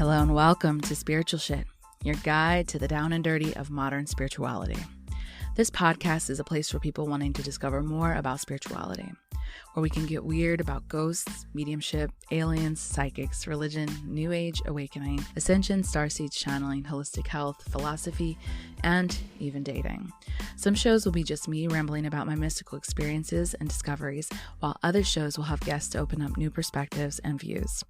Hello and welcome to Spiritual Shit, your guide to the down and dirty of modern spirituality. This podcast is a place for people wanting to discover more about spirituality, where we can get weird about ghosts, mediumship, aliens, psychics, religion, new age awakening, ascension, starseeds, channeling, holistic health, philosophy, and even dating. Some shows will be just me rambling about my mystical experiences and discoveries, while other shows will have guests to open up new perspectives and views.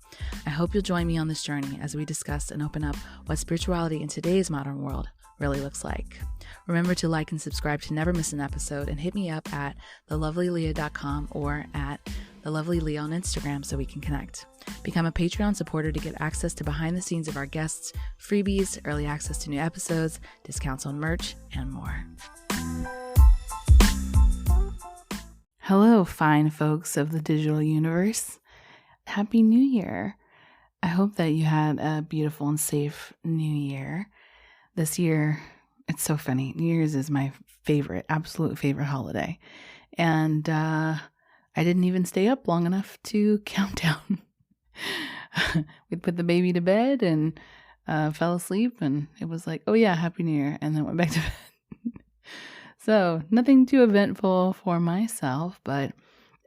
I hope you'll join me on this journey as we discuss and open up what spirituality in today's modern world really looks like. Remember to like and subscribe to never miss an episode, and hit me up at thelovelyleah.com or at thelovelyleah on Instagram so we can connect. Become a Patreon supporter to get access to behind the scenes of our guests, freebies, early access to new episodes, discounts on merch, and more. Hello, fine folks of the digital universe. Happy New Year. I hope that you had a beautiful and safe New Year. This year, it's so funny. New Year's is my absolute favorite holiday. And I didn't even stay up long enough to count down. We put the baby to bed and fell asleep, and it was like, oh yeah, Happy New Year, and then went back to bed. So nothing too eventful for myself, but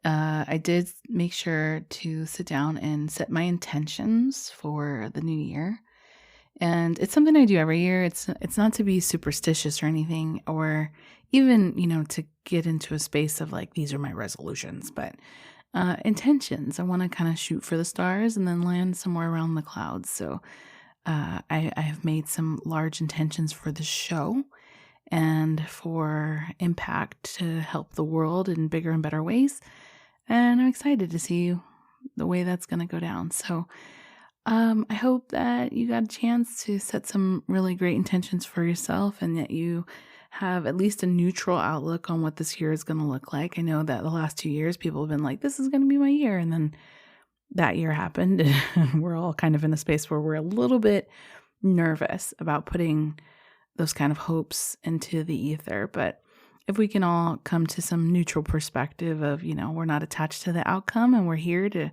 I did make sure to sit down and set my intentions for the new year. And it's something I do every year. It's not to be superstitious or anything, or even, to get into a space of like, these are my resolutions, but intentions. I want to kind of shoot for the stars and then land somewhere around the clouds. So I have made some large intentions for the show and for impact to help the world in bigger and better ways. And I'm excited to see the way that's going to go down. So I hope that you got a chance to set some really great intentions for yourself, and that you have at least a neutral outlook on what this year is going to look like. I know that the last 2 years, people have been like, this is going to be my year. And then that year happened, and we're all kind of in a space where we're a little bit nervous about putting those kind of hopes into the ether. But if we can all come to some neutral perspective of, we're not attached to the outcome and we're here to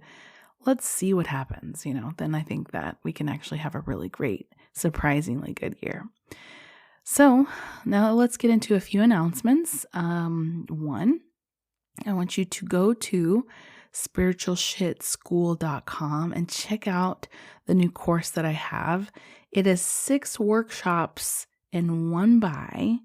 let's see what happens, then I think that we can actually have a really great, surprisingly good year. So now let's get into a few announcements. One, I want you to go to spiritualshitschool.com and check out the new course that I have. It is 6 workshops in one buy,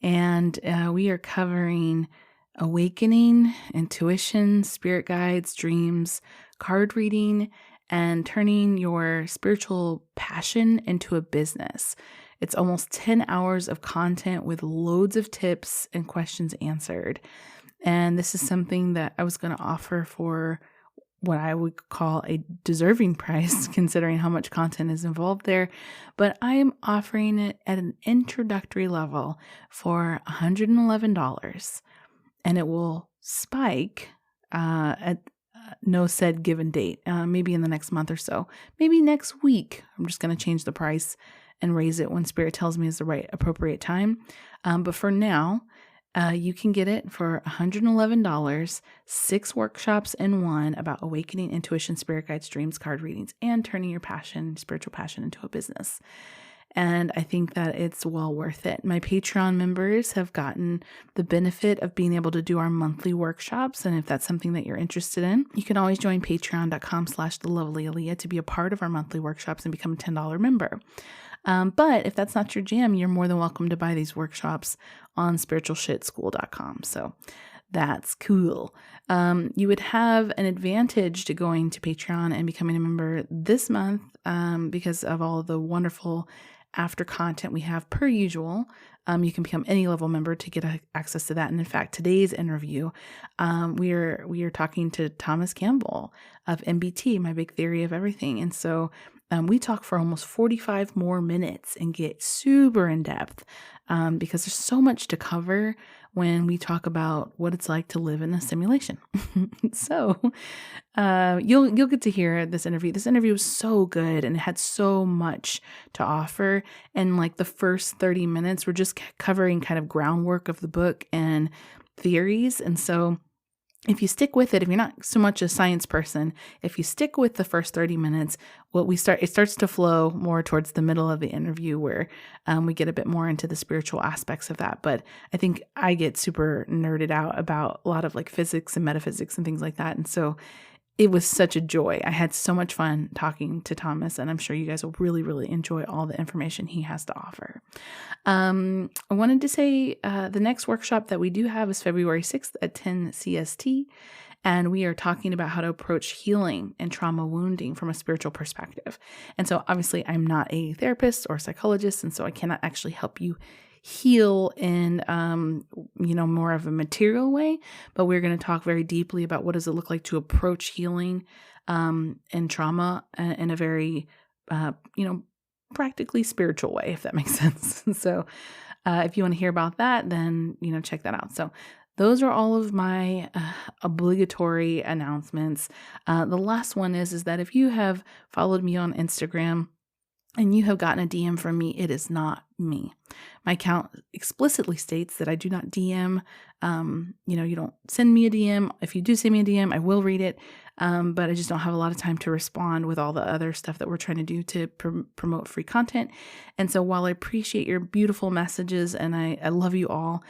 and we are covering awakening, intuition, spirit guides, dreams, card reading, and turning your spiritual passion into a business. It's almost 10 hours of content with loads of tips and questions answered. And this is something that I was going to offer for what I would call a deserving price, considering how much content is involved there. But I'm offering it at an introductory level for $111. And it will spike at no said given date, maybe in the next month or so, maybe next week. I'm just going to change the price and raise it when Spirit tells me is the right appropriate time. But for now, you can get it for $111, 6 workshops in one about awakening, intuition, spirit guides, dreams, card readings, and turning your spiritual passion into a business. And I think that it's well worth it. My Patreon members have gotten the benefit of being able to do our monthly workshops. And if that's something that you're interested in, you can always join patreon.com/thelovelyleah to be a part of our monthly workshops and become a $10 member. But if that's not your jam, you're more than welcome to buy these workshops on spiritualshitschool.com. So that's cool. You would have an advantage to going to Patreon and becoming a member this month because of all the wonderful after content we have per usual. You can become any level member to get access to that. And in fact, today's interview, we are talking to Thomas Campbell of MBT, My Big Theory of Everything. And so we talk for almost 45 more minutes and get super in depth because there's so much to cover when we talk about what it's like to live in a simulation. So you'll get to hear this interview. This interview was so good and it had so much to offer. And like the first 30 minutes, we're just covering kind of groundwork of the book and theories. And so if you stick with it, if you're not so much a science person, if you stick with the first 30 minutes, it starts to flow more towards the middle of the interview where we get a bit more into the spiritual aspects of that. But I think I get super nerded out about a lot of like physics and metaphysics and things like that. And so it was such a joy. I had so much fun talking to Thomas, and I'm sure you guys will really, really enjoy all the information he has to offer. I wanted to say the next workshop that we do have is February 6th at 10 CST, and we are talking about how to approach healing and trauma wounding from a spiritual perspective. And so obviously I'm not a therapist or psychologist, and so I cannot actually help you heal in more of a material way, but we're going to talk very deeply about what does it look like to approach healing and trauma in a very practically spiritual way, if that makes sense. So if you want to hear about that, then check that out. So those are all of my obligatory announcements. The last one is that if you have followed me on Instagram and you have gotten a DM from me, it is not me. My account explicitly states that I do not DM. You don't send me a DM. If you do send me a DM, I will read it. But I just don't have a lot of time to respond with all the other stuff that we're trying to do to promote free content. And so while I appreciate your beautiful messages and I love you all,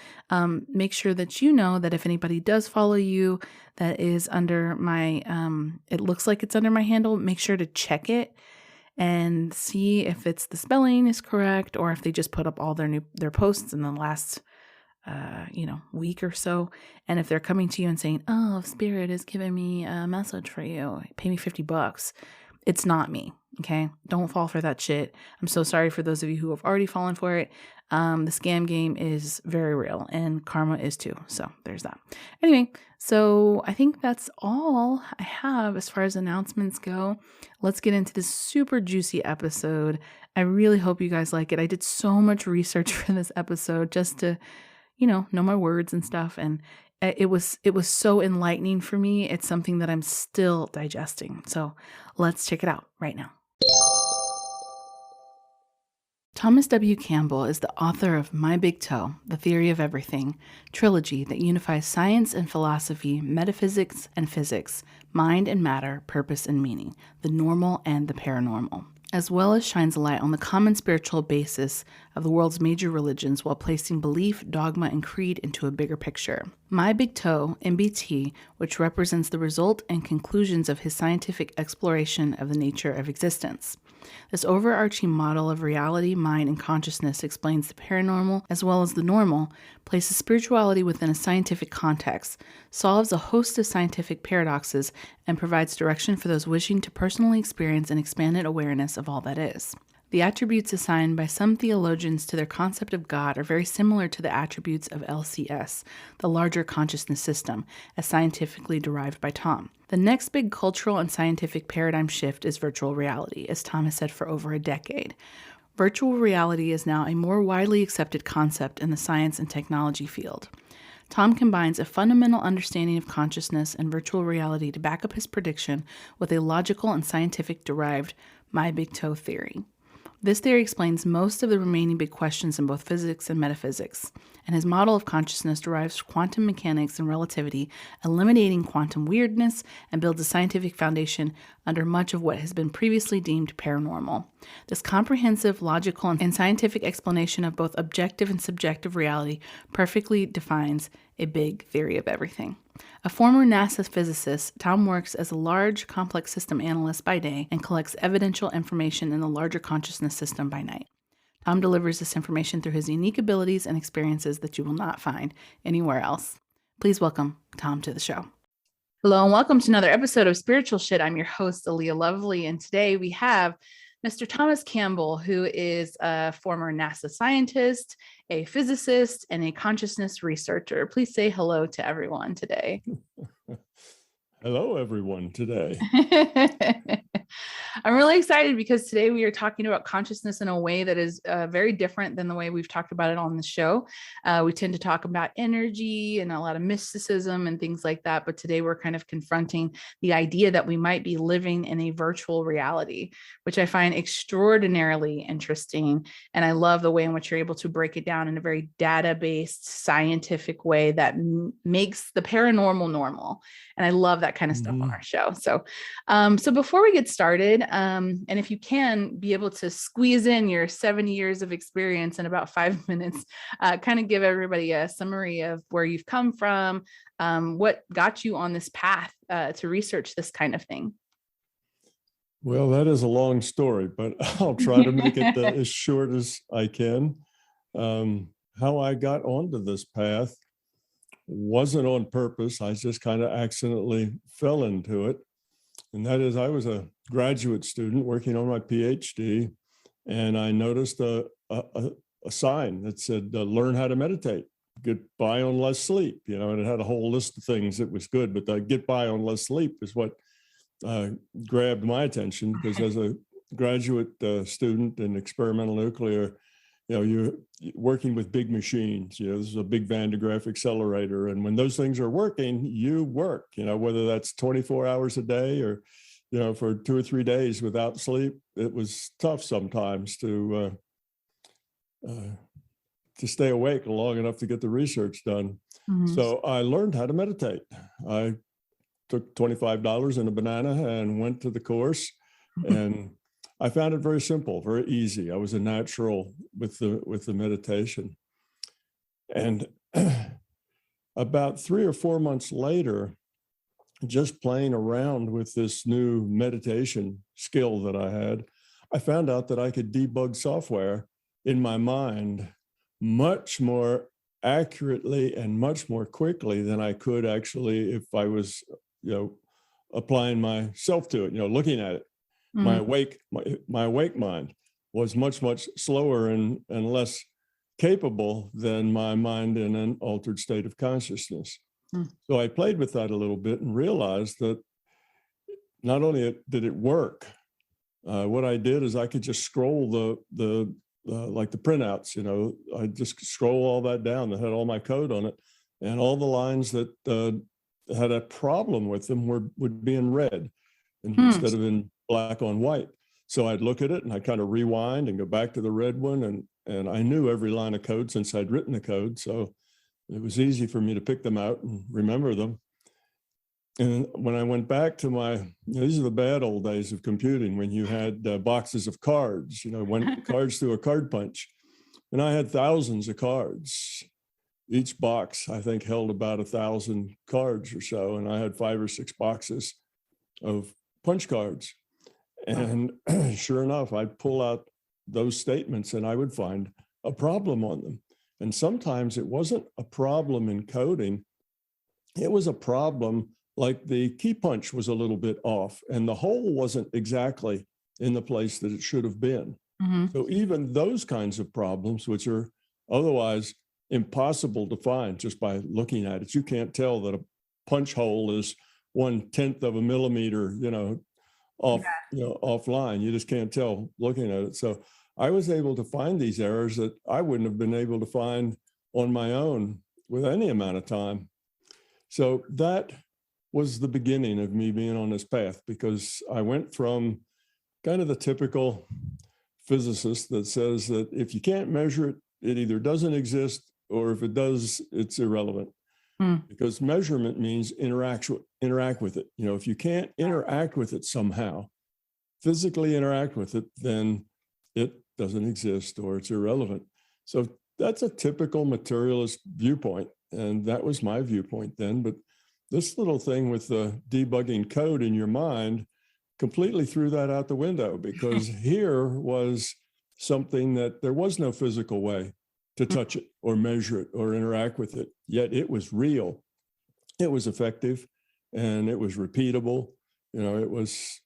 make sure that you know that if anybody does follow you that is under my, it looks like it's under my handle, make sure to check it and see if it's the spelling is correct or if they just put up all their posts in the last week or so. And if they're coming to you and saying, "Oh, Spirit is giving me a message for you, pay me $50," it's not me. Okay, don't fall for that shit. I'm so sorry for those of you who have already fallen for it. The scam game is very real, and karma is too. So there's that. Anyway, so I think that's all I have as far as announcements go. Let's get into this super juicy episode. I really hope you guys like it. I did so much research for this episode just to, know my words and stuff. And it was so enlightening for me. It's something that I'm still digesting. So let's check it out right now. Thomas W. Campbell is the author of My Big Toe, The Theory of Everything, trilogy that unifies science and philosophy, metaphysics and physics, mind and matter, purpose and meaning, the normal and the paranormal, as well as shines a light on the common spiritual basis of the world's major religions while placing belief, dogma, and creed into a bigger picture. My Big Toe, MBT, which represents the result and conclusions of his scientific exploration of the nature of existence. This overarching model of reality, mind, and consciousness explains the paranormal as well as the normal, places spirituality within a scientific context, solves a host of scientific paradoxes, and provides direction for those wishing to personally experience an expanded awareness of all that is. The attributes assigned by some theologians to their concept of God are very similar to the attributes of LCS, the larger consciousness system, as scientifically derived by Tom. The next big cultural and scientific paradigm shift is virtual reality, as Tom has said for over a decade. Virtual reality is now a more widely accepted concept in the science and technology field. Tom combines a fundamental understanding of consciousness and virtual reality to back up his prediction with a logical and scientific derived My Big Toe theory. This theory explains most of the remaining big questions in both physics and metaphysics, and his model of consciousness derives quantum mechanics and relativity, eliminating quantum weirdness, and builds a scientific foundation under much of what has been previously deemed paranormal. This comprehensive, logical, and scientific explanation of both objective and subjective reality perfectly defines a big theory of everything. A former NASA physicist, Tom works as a large, complex system analyst by day and collects evidential information in the larger consciousness system by night. Tom delivers this information through his unique abilities and experiences that you will not find anywhere else. Please welcome Tom to the show. Hello and welcome to another episode of Spiritual Shit. I'm your host, Aaliyah Lovely, and today we have Mr. Thomas Campbell, who is a former NASA scientist, a physicist, and a consciousness researcher. Please say hello to everyone today. Hello, everyone today. I'm really excited because today we are talking about consciousness in a way that is very different than the way we've talked about it on the show. We tend to talk about energy and a lot of mysticism and things like that. But today we're kind of confronting the idea that we might be living in a virtual reality, which I find extraordinarily interesting. And I love the way in which you're able to break it down in a very data-based, scientific way that makes the paranormal normal. And I love that kind of stuff on our show. So before we get started, and if you can be able to squeeze in your 70 years of experience in about 5 minutes, kind of give everybody a summary of where you've come from, what got you on this path to research this kind of thing. Well, that is a long story, but I'll try to make it as short as I can. How I got onto this path wasn't on purpose. I just kind of accidentally fell into it. And that is, I was a graduate student working on my PhD, and I noticed a sign that said, learn how to meditate, get by on less sleep, and it had a whole list of things that was good, but the get by on less sleep is what grabbed my attention, because as a graduate student in experimental nuclear, you're working with big machines. This is a big Van de Graaff accelerator. And when those things are working, you work, whether that's 24 hours a day or, for 2 or 3 days without sleep. It was tough sometimes to stay awake long enough to get the research done. Mm-hmm. So I learned how to meditate. I took $25 and a banana and went to the course. And I found it very simple, very easy. I was a natural with the meditation. And about 3 or 4 months later, just playing around with this new meditation skill that I had, I found out that I could debug software in my mind much more accurately and much more quickly than I could actually if I was, applying myself to it, looking at it. Mm-hmm. My awake mind was much, much slower and less capable than my mind in an altered state of consciousness. Mm. So I played with that a little bit and realized that not only did it work, what I did is I could just scroll like the printouts, I just scroll all that down that had all my code on it, and all the lines that had a problem with them would be in red instead of in black on white. So I'd look at it and I'd kind of rewind and go back to the red one. And I knew every line of code since I'd written the code. So it was easy for me to pick them out and remember them. And when I went back to these are the bad old days of computing, when you had boxes of cards, went cards through a card punch. And I had thousands of cards. Each box, I think, held about 1,000 cards or so. And I had 5 or 6 boxes of punch cards. And sure enough, I'd pull out those statements and I would find a problem on them. And sometimes it wasn't a problem in coding. It was a problem like the key punch was a little bit off and the hole wasn't exactly in the place that it should have been. Mm-hmm. So even those kinds of problems, which are otherwise impossible to find just by looking at it, you can't tell that a punch hole is 1/10 of a millimeter, offline. You just can't tell looking at it. So I was able to find these errors that I wouldn't have been able to find on my own with any amount of time. So that was the beginning of me being on this path, because I went from kind of the typical physicist that says that if you can't measure it, it either doesn't exist, or if it does, it's irrelevant. Because measurement means interact with it. If you can't interact with it somehow, physically interact with it, then it doesn't exist or it's irrelevant. So that's a typical materialist viewpoint. And that was my viewpoint then. But this little thing with the debugging code in your mind completely threw that out the window, because here was something that there was no physical way to touch it or measure it or interact with it. Yet it was real, it was effective, and it was repeatable. It was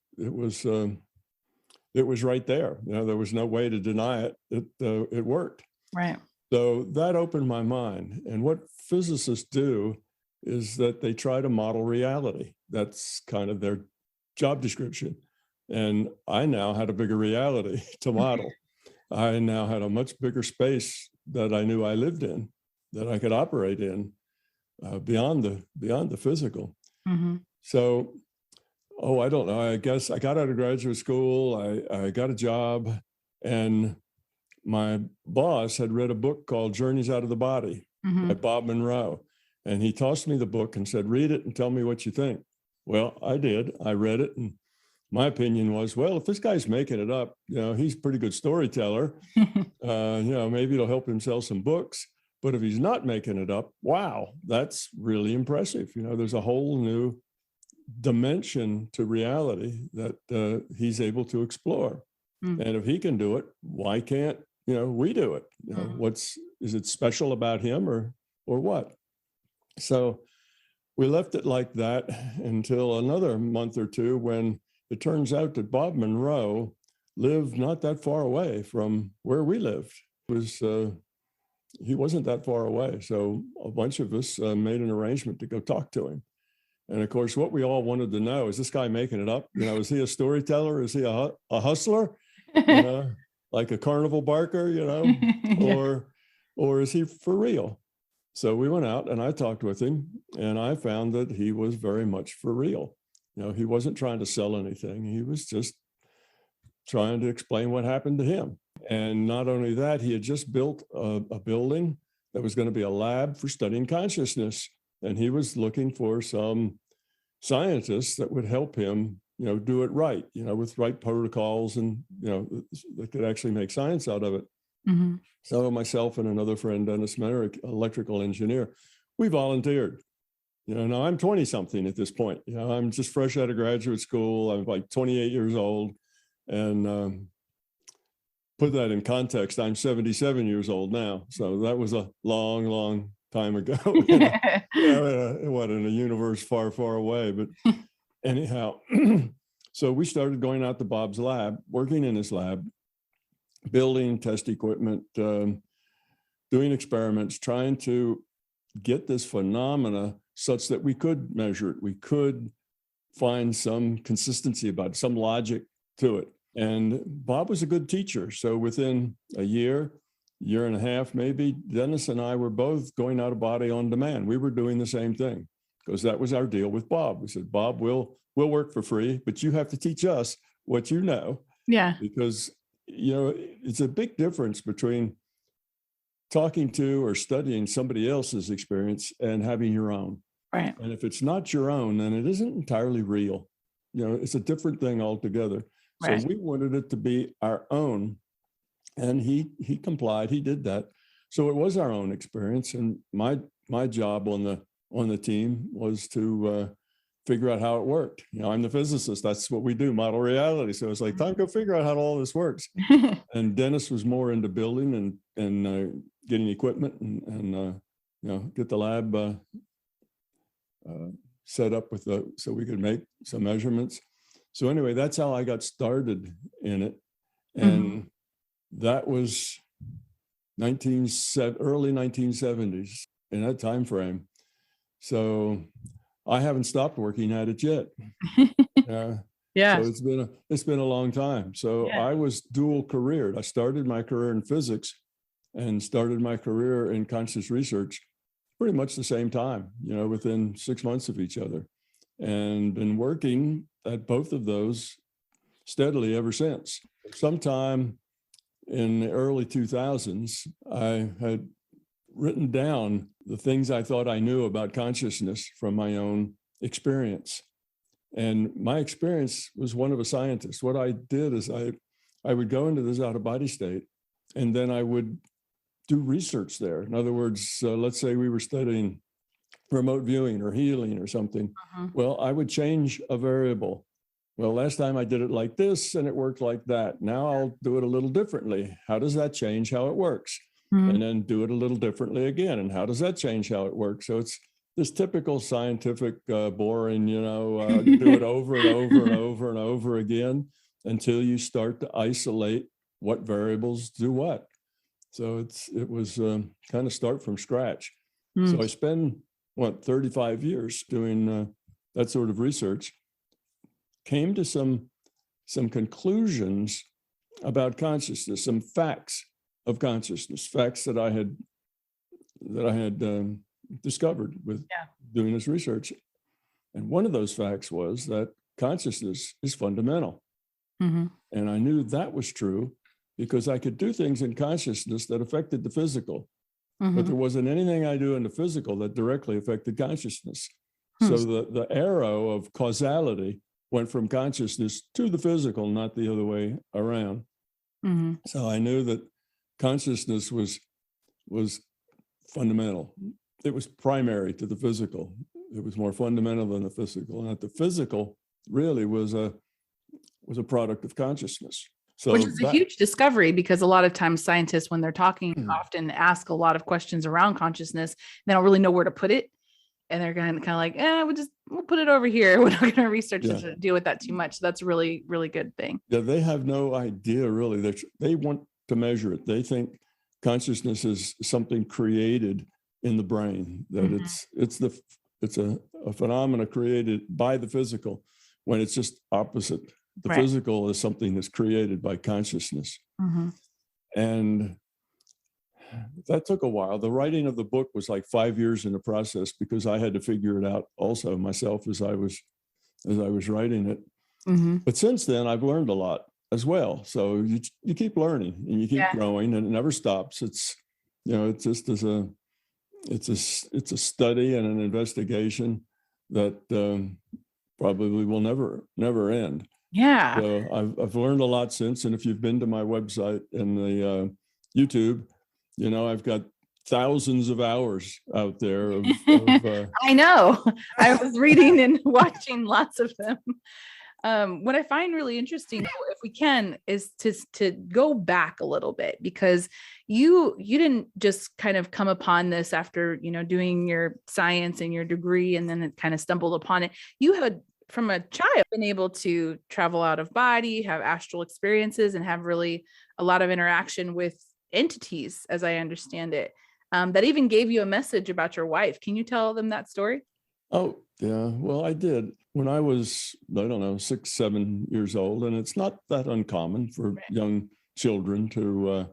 right there. There was no way to deny it. It worked. Right. So that opened my mind. And what physicists do is that they try to model reality. That's kind of their job description. And I now had a bigger reality to model. I now had a much bigger space that I knew I lived in, that I could operate in, beyond the physical. Mm-hmm. So, I don't know. I guess I got out of graduate school. I got a job, and my boss had read a book called Journeys Out of the Body by Bob Monroe. And he tossed me the book and said, read it and tell me what you think. Well, I did. I read it, and my opinion was, well, if this guy's making it up, he's a pretty good storyteller. Maybe it'll help him sell some books. But if he's not making it up, wow, that's really impressive. There's a whole new dimension to reality that he's able to explore. And if he can do it, why can't we do it? Is it special about him or what? So we left it like that until another month or two, when it turns out that Bob Monroe lived not that far away from where we lived. He wasn't that far away. So a bunch of us made an arrangement to go talk to him. And of course, what we all wanted to know, is this guy making it up? Is he a storyteller? Is he a hustler? Like a carnival barker, yeah. or is he for real? So we went out and I talked with him, and I found that he was very much for real. He wasn't trying to sell anything. He was just trying to explain what happened to him. And not only that, he had just built a building that was going to be a lab for studying consciousness. And he was looking for some scientists that would help him, do it right, with right protocols, and, that could actually make science out of it. Mm-hmm. So myself and another friend, Dennis Merrick, electrical engineer, we volunteered. Now I'm 20 something at this point. I'm just fresh out of graduate school. I'm like 28 years old. And put that in context, I'm 77 years old now. So that was a long, long time ago. In a universe far, far away. But anyhow, so we started going out to Bob's lab, working in his lab, building test equipment, doing experiments, trying to get this phenomena such that we could measure it. We could find some consistency about it, some logic to it. And Bob was a good teacher. So within a year and a half, maybe, Dennis and I were both going out of body on demand. We were doing the same thing, because that was our deal with Bob. We said, Bob, we'll work for free, but you have to teach us what you know. Yeah. Because, it's a big difference between talking to or studying somebody else's experience and having your own. Right. And if it's not your own, then it isn't entirely real. It's a different thing altogether. Right. So we wanted it to be our own. And he complied. He did that. So it was our own experience. And my job on the team was to figure out how it worked. I'm the physicist. That's what we do, model reality. So it's like, time to go figure out how all this works. And Dennis was more into building and getting equipment and get the lab set up so we could make some measurements. So anyway, that's how I got started in it. And that was early 1970s, in that time frame. So I haven't stopped working at it yet. Yeah. So it's been a long time. So yeah. I was dual careered. I started my career in physics and started my career in conscious research pretty much the same time, within 6 months of each other, and been working at both of those steadily ever since. Sometime in the early 2000s, I had written down the things I thought I knew about consciousness from my own experience. And my experience was one of a scientist. What I did is I would go into this out-of-body state, and then I would do research there. In other words, let's say we were studying remote viewing or healing or something. Well, I would change a variable. Well, last time I did it like this and it worked like that. Now I'll do it a little differently. How does that change how it works? And then do it a little differently again. And how does that change how it works? So it's this typical scientific, boring, do it over and over and over and over again until you start to isolate what variables do what. So it was kind of start from scratch. So I spend 35 years doing that sort of research. Came to some some conclusions about consciousness, some facts of consciousness, facts that I had discovered with doing this research. And one of those facts was that consciousness is fundamental. Mm-hmm. And I knew that was true because I could do things in consciousness that affected the physical, but there wasn't anything I do in the physical that directly affected consciousness. So the arrow of causality went from consciousness to the physical, not the other way around. Mm-hmm. So I knew that consciousness was fundamental. It was primary to the physical. It was more fundamental than the physical, and that the physical really was a product of consciousness. So which is a huge discovery, because a lot of times scientists, when they're talking, often ask a lot of questions around consciousness. They don't really know where to put it. And they're kind of like, we'll put it over here. We're not going to research it to deal with that too much. So that's a really, really good thing. Yeah, they have no idea really. They want to measure it. They think consciousness is something created in the brain, that it's a phenomena created by the physical, when it's just opposite. The physical is something that's created by consciousness. And that took a while. The writing of the book was like 5 years in the process, because I had to figure it out also myself as I was writing it. But since then, I've learned a lot as well. So you keep learning and you keep growing, and it never stops. It's just it's a study and an investigation that probably will never end. Yeah. So I've learned a lot since. And if you've been to my website and the YouTube, I've got thousands of hours out there of I know. I was reading and watching lots of them. What I find really interesting, if we can, is to go back a little bit, because you didn't just kind of come upon this after, doing your science and your degree, and then it kind of stumbled upon it. You had, from a child, been able to travel out of body, have astral experiences, and have really a lot of interaction with entities, as I understand it, that even gave you a message about your wife. Can you tell them that story? Oh, yeah. Well, I did when I was, 6, 7 years old. And it's not that uncommon for young children to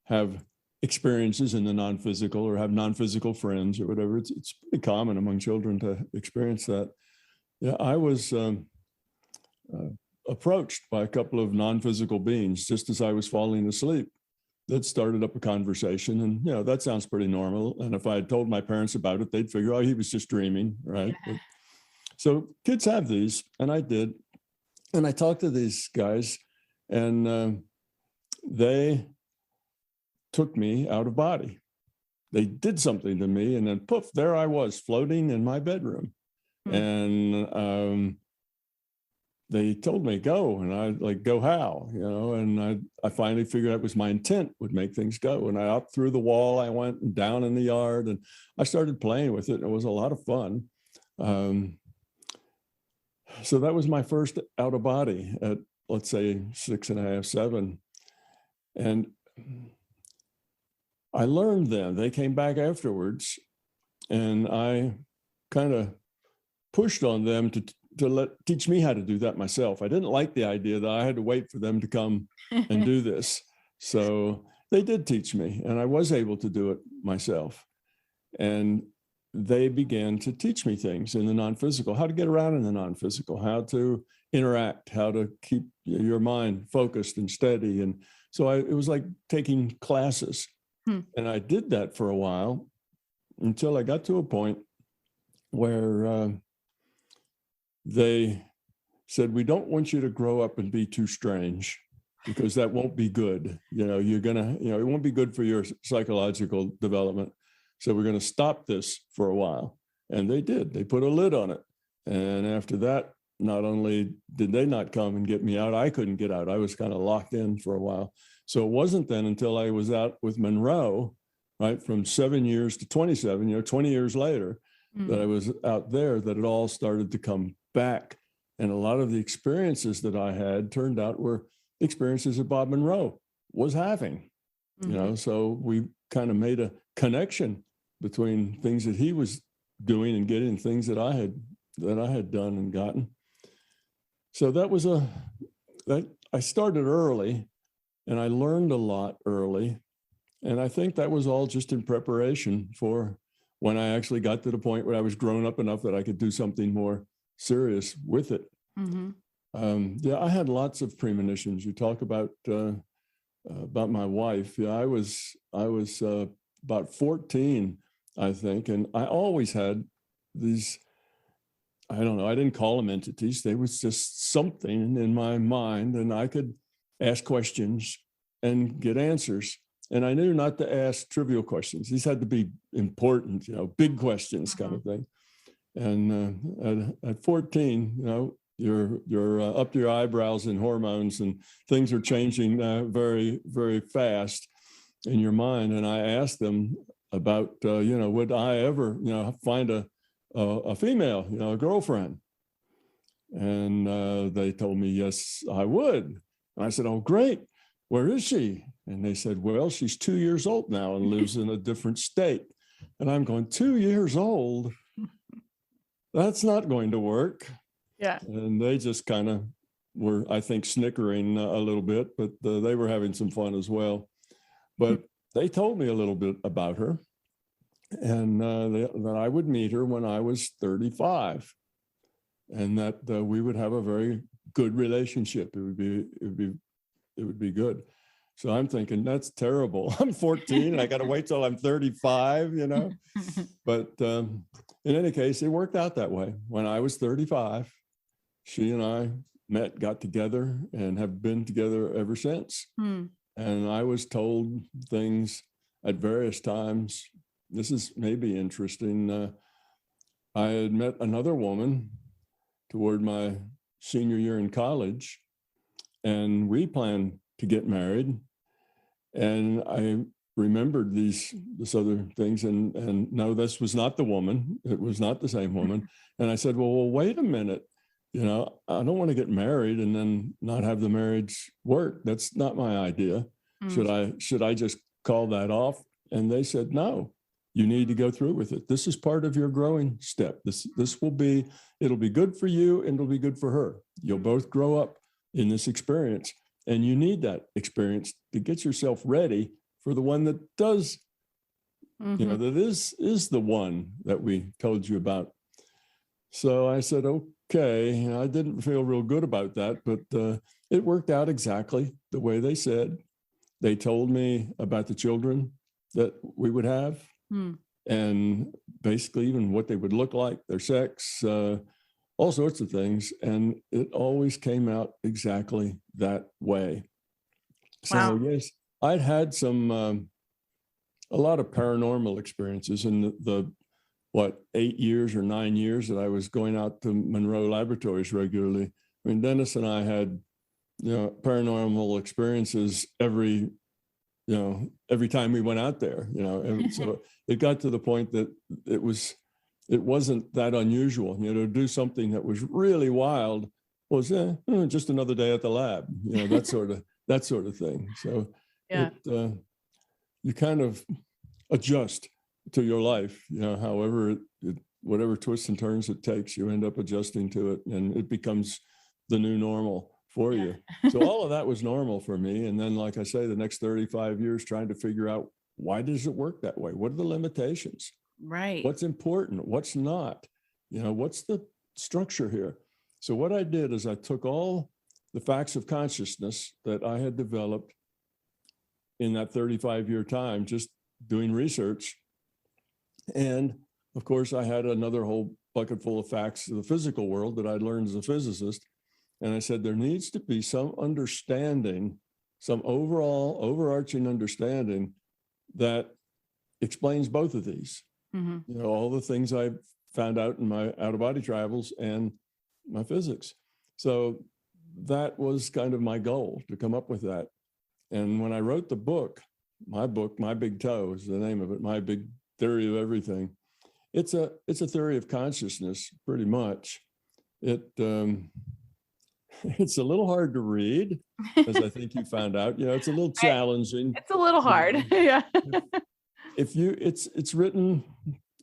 have experiences in the non-physical, or have non-physical friends or whatever. It's pretty common among children to experience that. Yeah, I was approached by a couple of non-physical beings just as I was falling asleep. That started up a conversation, and that sounds pretty normal. And if I had told my parents about it, they'd figure, he was just dreaming, right? So kids have these, and I did. And I talked to these guys, and they took me out of body. They did something to me, and then poof, there I was floating in my bedroom. And they told me, go. And I like, go how? And I finally figured out it was my intent would make things go. And I up through the wall, I went, and down in the yard, and I started playing with it. It was a lot of fun. So that was my first out of body at, let's say, 6.5, 7. And I learned then. They came back afterwards, and I kind of pushed on them to teach me how to do that myself. I didn't like the idea that I had to wait for them to come and do this. So they did teach me, and I was able to do it myself. And they began to teach me things in the non-physical, how to get around in the non-physical, how to interact, how to keep your mind focused and steady. And so it was like taking classes. And I did that for a while until I got to a point where they said, we don't want you to grow up and be too strange, because that won't be good. You're going to, it won't be good for your psychological development. So we're going to stop this for a while. And they did. They put a lid on it. And after that, not only did they not come and get me out, I couldn't get out. I was kind of locked in for a while. So it wasn't then until I was out with Monroe, right, from 7 years to 27, 20 years later, that I was out there, that it all started to come back. And a lot of the experiences that I had turned out were experiences that Bob Monroe was having, so we kind of made a connection between things that he was doing and getting, things that I had done and gotten. So that was I started early and I learned a lot early. And I think that was all just in preparation for when I actually got to the point where I was grown up enough that I could do something more serious with it. Yeah, I had lots of premonitions. You talk about my wife. Yeah, I was about 14, I think, and I always had these. I don't know. I didn't call them entities. They was just something in my mind, and I could ask questions and get answers. And I knew not to ask trivial questions. These had to be important, big questions, kind of thing. And at 14, you're up to your eyebrows in hormones, and things are changing very, very fast in your mind. And I asked them about, would I ever, find a female, a girlfriend? And they told me, yes, I would. And I said, oh, great. Where is she? And they said, well, she's 2 years old now and lives in a different state. And I'm going, 2 years old? That's not going to work. Yeah. And they just kind of were, I think, snickering a little bit, but they were having some fun as well. But they told me a little bit about her, and that I would meet her when I was 35, and that we would have a very good relationship. It would be good. So I'm thinking, that's terrible. I'm 14 and I got to wait till I'm 35, But in any case, it worked out that way. When I was 35, she and I met, got together, and have been together ever since. And I was told things at various times. This is maybe interesting. I had met another woman toward my senior year in college, and we planned to get married. And I remembered this other things, and no, this was not the woman. It was not the same woman. And I said, well, wait a minute. I don't want to get married and then not have the marriage work. That's not my idea. Should I just call that off? And they said, no, you need to go through with it. This is part of your growing step. It'll be good for you and it'll be good for her. You'll both grow up in this experience, and you need that experience to get yourself ready for the one that does, that is the one that we told you about. So I said, okay. I didn't feel real good about that, but it worked out exactly the way they said. They told me about the children that we would have, and basically even what they would look like, their sex, all sorts of things. And it always came out exactly that way. Wow. So yes, I'd had a lot of paranormal experiences in the 8 years or 9 years that I was going out to Monroe Laboratories regularly. I mean, Dennis and I had, paranormal experiences every time we went out there, and so it got to the point that it wasn't that unusual, to do something that was really wild was just another day at the lab, that sort of thing. So yeah. You kind of adjust to your life, however, whatever twists and turns it takes, you end up adjusting to it, and it becomes the new normal for you. So all of that was normal for me. And then, like I say, the next 35 years trying to figure out, why does it work that way? What are the limitations? Right. What's important? What's not? What's the structure here? So what I did is I took all the facts of consciousness that I had developed in that 35-year time, just doing research. And of course, I had another whole bucket full of facts of the physical world that I'd learned as a physicist. And I said, there needs to be some understanding, some overall overarching understanding that explains both of these. All the things I found out in my out-of-body travels and my physics. So that was kind of my goal, to come up with that. And when I wrote the book, My Big Toe is the name of it, My Big Theory of Everything. It's a theory of consciousness, pretty much. It's a little hard to read, as I think you found out. It's a little challenging. It's a little hard. Yeah. It's written,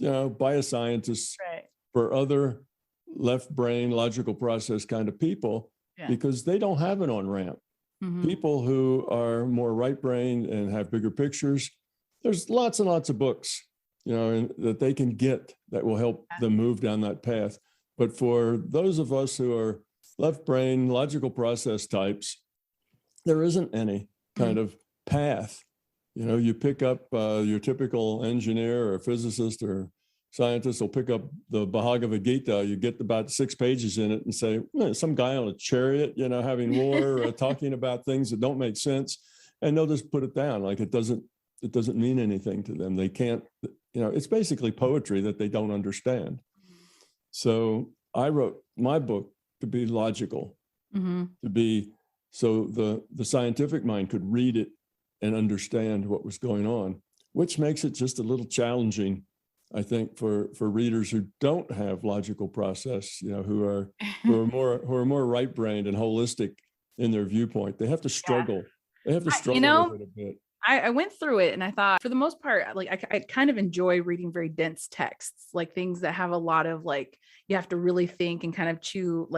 by a scientist, right, for other left brain logical process kind of people. because they don't have an on-ramp. People who are more right-brained and have bigger pictures, there's lots and lots of books, that they can get that will help them move down that path. But for those of us who are left-brain, logical process types, there isn't any kind of path. You pick up your typical engineer or physicist or scientist will pick up the Bhagavad Gita. You get about 6 pages in it and say, some guy on a chariot, having war, talking about things that don't make sense, and they'll just put it down like it doesn't mean anything to them. They can't, it's basically poetry that they don't understand. So I wrote my book to be logical, to be so the scientific mind could read it and understand what was going on, which makes it just a little challenging, I think, for readers who don't have logical process, who are more right-brained and holistic in their viewpoint. They have to struggle. They have to struggle with it a bit. I went through it and I thought, for the most part, like I kind of enjoy reading very dense texts, like things that have a lot of like, you have to really think and kind of chew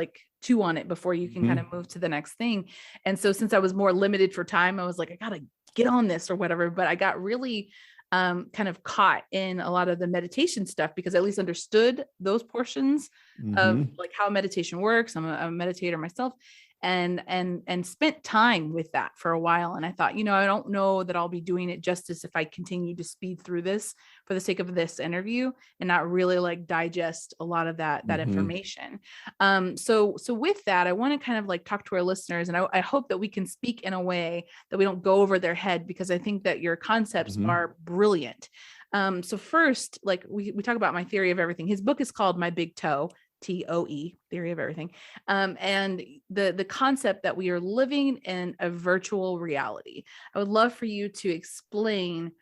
on it before you can kind of move to the next thing. And so since I was more limited for time, I was like, I got to get on this or whatever. But I got really kind of caught in a lot of the meditation stuff because I at least understood those portions of like how meditation works. I'm a meditator myself. And spent time with that for a while. And I thought, I don't know that I'll be doing it justice if I continue to speed through this for the sake of this interview and not really like digest a lot of that information. So with that, I want to kind of like talk to our listeners, and I hope that we can speak in a way that we don't go over their head, because I think that your concepts are brilliant. So first, like we talk about my theory of everything. His book is called My Big Toe, TOE, Theory of Everything. And the concept that we are living in a virtual reality. I would love for you to explain,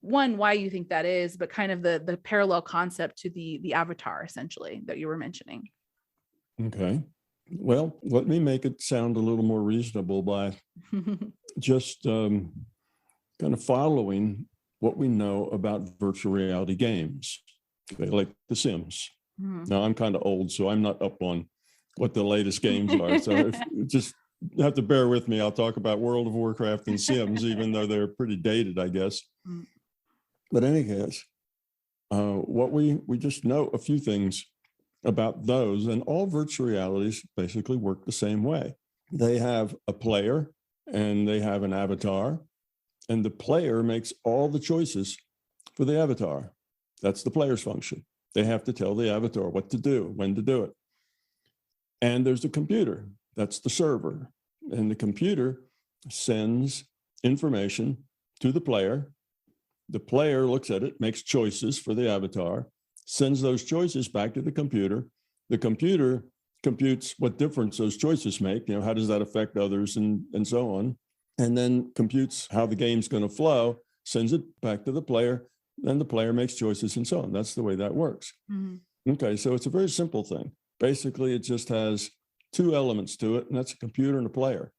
one, why you think that is, but kind of the parallel concept to the avatar, essentially, that you were mentioning. Okay. Well, let me make it sound a little more reasonable by just kind of following what we know about virtual reality games, like The Sims. Now, I'm kind of old, so I'm not up on what the latest games are. So just have to bear with me. I'll talk about World of Warcraft and Sims, even though they're pretty dated, I guess. But in any case, what we just know a few things about those, and all virtual realities basically work the same way. They have a player and they have an avatar, and the player makes all the choices for the avatar. That's the player's function. They have to tell the avatar what to do, when to do it. And there's a computer, that's the server. And the computer sends information to the player. The player looks at it, makes choices for the avatar, sends those choices back to the computer. The computer computes what difference those choices make, how does that affect others and so on. And then computes how the game's going to flow, sends it back to the player. Then the player makes choices and so on. That's the way that works. Okay, so it's a very simple thing. Basically, it just has 2 elements to it, and that's a computer and a player.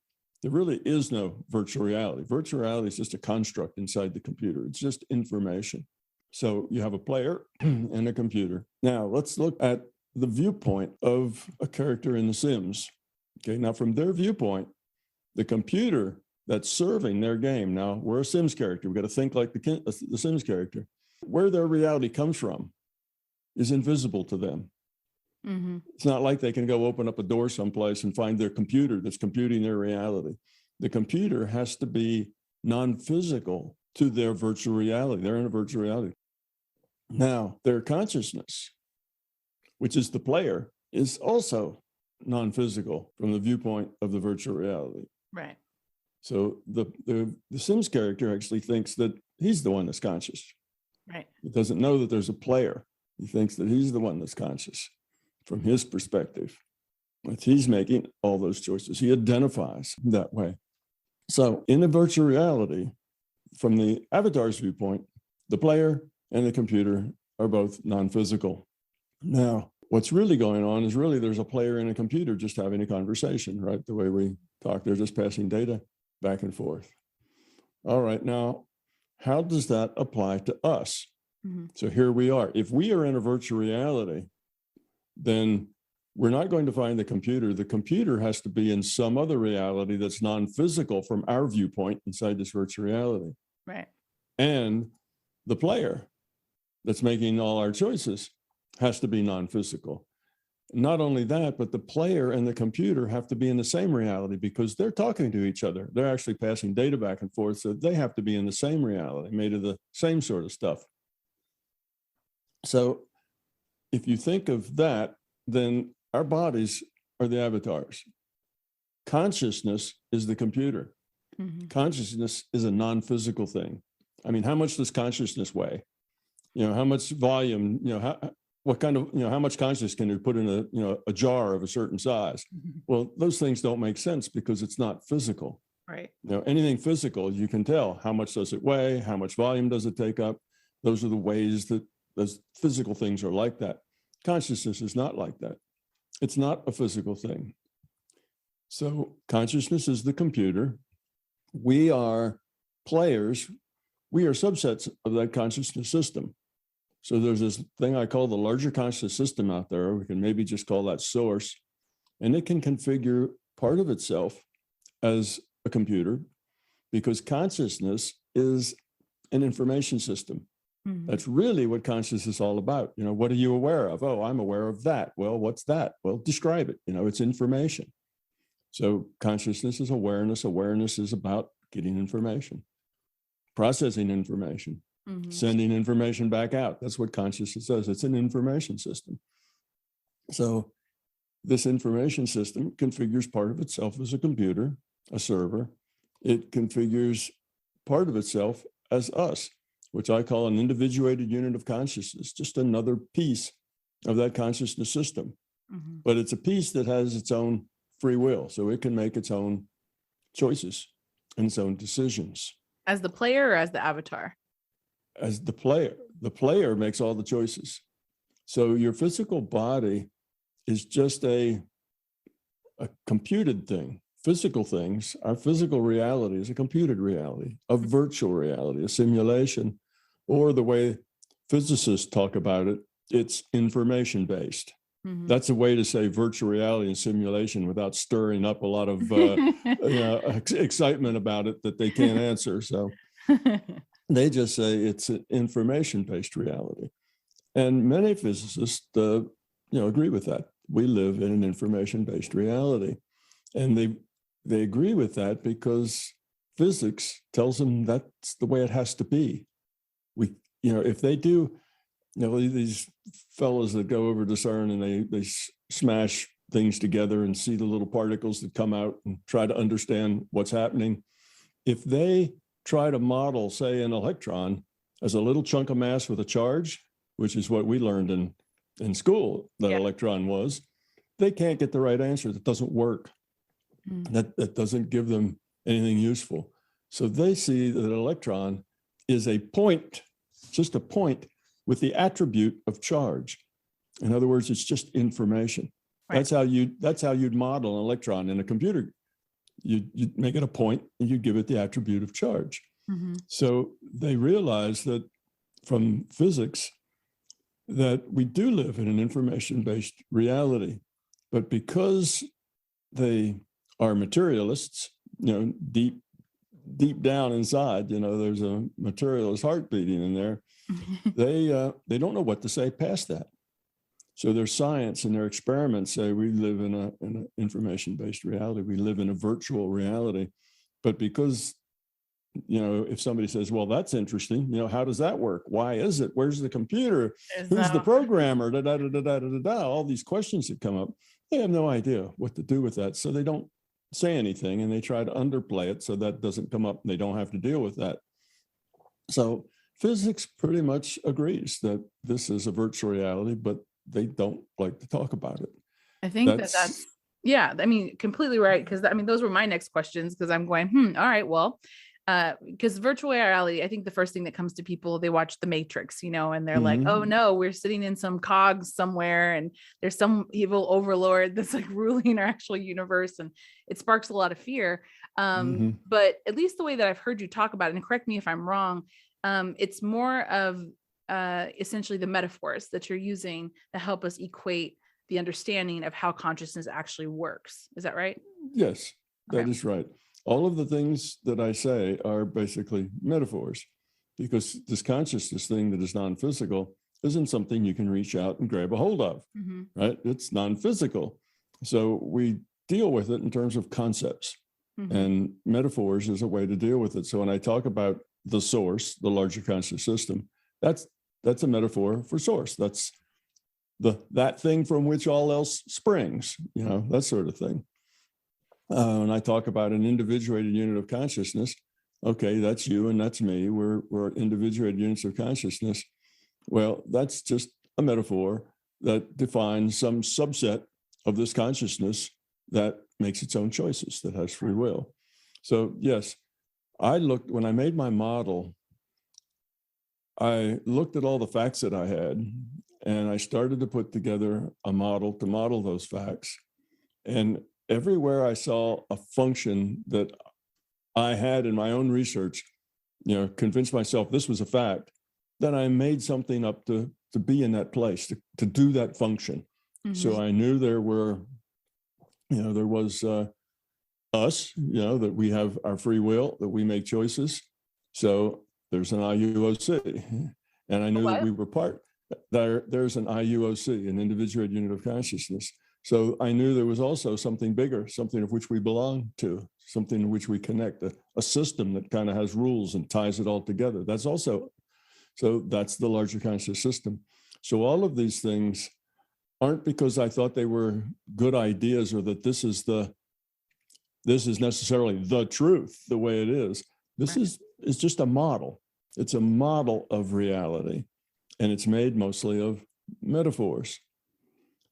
There really is no virtual reality. Virtual reality is just a construct inside the computer. It's just information. So you have a player and a computer. Now, let's look at the viewpoint of a character in The Sims. Okay, now from their viewpoint, the computer that's serving their game. Now, we're a Sims character. We've got to think like the Sims character. Where their reality comes from is invisible to them. It's not like they can go open up a door someplace and find their computer that's computing their reality. The computer has to be non-physical to their virtual reality. They're in a virtual reality. Now, their consciousness, which is the player, is also non-physical from the viewpoint of the virtual reality. Right. So the Sims character actually thinks that he's the one that's conscious. Right. He doesn't know that there's a player. He thinks that he's the one that's conscious from his perspective. But he's making all those choices. He identifies that way. So in a virtual reality, from the avatar's viewpoint, the player and the computer are both non-physical. Now, what's really going on is really there's a player and a computer just having a conversation, right? The way we talk, they're just passing data back and forth. All right, now, how does that apply to us? So here we are. If we are in a virtual reality, then we're not going to find the computer. The computer has to be in some other reality that's non-physical from our viewpoint inside this virtual reality. Right. And the player that's making all our choices has to be non-physical. Not only that, but the player and the computer have to be in the same reality because they're talking to each other. They're actually passing data back and forth. So they have to be in the same reality, made of the same sort of stuff. So if you think of that, then our bodies are the avatars. Consciousness is the computer. Mm-hmm. Consciousness is a non-physical thing. I mean, how much does consciousness weigh? How much volume, what kind of, how much consciousness can you put in a jar of a certain size? Mm-hmm. Well, those things don't make sense because it's not physical. Right. Anything physical, you can tell how much does it weigh, how much volume does it take up. Those are the ways that those physical things are like that. Consciousness is not like that. It's not a physical thing. So consciousness is the computer. We are players. We are subsets of that consciousness system. So there's this thing I call the larger conscious system out there. We can maybe just call that source. And it can configure part of itself as a computer because consciousness is an information system. Mm-hmm. That's really what consciousness is all about. What are you aware of? Oh, I'm aware of that. Well, what's that? Well, describe it. It's information. So consciousness is awareness. Awareness is about getting information, processing information, mm-hmm. sending information back out. That's what consciousness does. It's an information system. So this information system configures part of itself as a computer, a server. It configures part of itself as us, which I call an individuated unit of consciousness, just another piece of that consciousness system. Mm-hmm. But it's a piece that has its own free will, so it can make its own choices and its own decisions. As the player or as the avatar? As the player. The player makes all the choices. So your physical body is just a computed thing. Physical things, our physical reality is a computed reality, a virtual reality, a simulation, or the way physicists talk about it, it's information-based. Mm-hmm. That's a way to say virtual reality and simulation without stirring up a lot of excitement about it that they can't answer. So they just say it's an information-based reality. And many physicists, agree with that. We live in an information-based reality. And they agree with that because physics tells them that's the way it has to be. If they do, these fellows that go over to CERN and they smash things together and see the little particles that come out and try to understand what's happening. If they try to model, say, an electron as a little chunk of mass with a charge, which is what we learned in school that electron was, they can't get the right answer. That doesn't work. That doesn't give them anything useful. So they see that an electron is a point, just a point with the attribute of charge. In other words, it's just information. Right. That's how you'd model an electron in a computer. You'd make it a point and you give it the attribute of charge. Mm-hmm. So they realize that from physics that we do live in an information-based reality, but because they are materialists, deep down inside, there's a materialist heart beating in there. They don't know what to say past that. So their science and their experiments say we live in an information-based reality. We live in a virtual reality. But because, if somebody says, well, that's interesting, how does that work? Why is it? Where's the computer? Who's the programmer? All these questions that come up. They have no idea what to do with that. So they don't say anything and they try to underplay it so that doesn't come up and they don't have to deal with that. So physics pretty much agrees that this is a virtual reality, but they don't like to talk about it. I think that's completely right. Because those were my next questions, because I'm going, all right, well, because virtual reality, I think the first thing that comes to people, they watch The Matrix, and they're like, oh no, we're sitting in some cogs somewhere and there's some evil overlord that's like ruling our actual universe, and it sparks a lot of fear. But at least the way that I've heard you talk about it, and correct me if I'm wrong, it's more of essentially the metaphors that you're using that help us equate the understanding of how consciousness actually works. Is that right? Yes, that Okay. is right. All of the things that I say are basically metaphors, because this consciousness thing that is non-physical isn't something you can reach out and grab a hold of, right? It's non-physical. So we deal with it in terms of concepts, and metaphors is a way to deal with it. So when I talk about the source, the larger conscious system, that's a metaphor for source. That's that thing from which all else springs, that sort of thing. When I talk about an individuated unit of consciousness, okay, that's you and that's me. We're individuated units of consciousness. Well, that's just a metaphor that defines some subset of this consciousness that makes its own choices, that has free will. So yes, when I made my model, I looked at all the facts that I had, and I started to put together a model to model those facts. And everywhere I saw a function that I had in my own research, convinced myself this was a fact, then I made something up to be in that place, to do that function. So I knew there was us, that we have our free will, that we make choices. So there's an IUOC. And I knew that we were there's an IUOC, an individuated unit of consciousness. So I knew there was also something bigger, something of which we belong to, something in which we connect, a system that kind of has rules and ties it all together. That's the larger conscious system. So all of these things aren't because I thought they were good ideas or that this is necessarily the truth, the way it is. This is just a model. It's a model of reality, and it's made mostly of metaphors.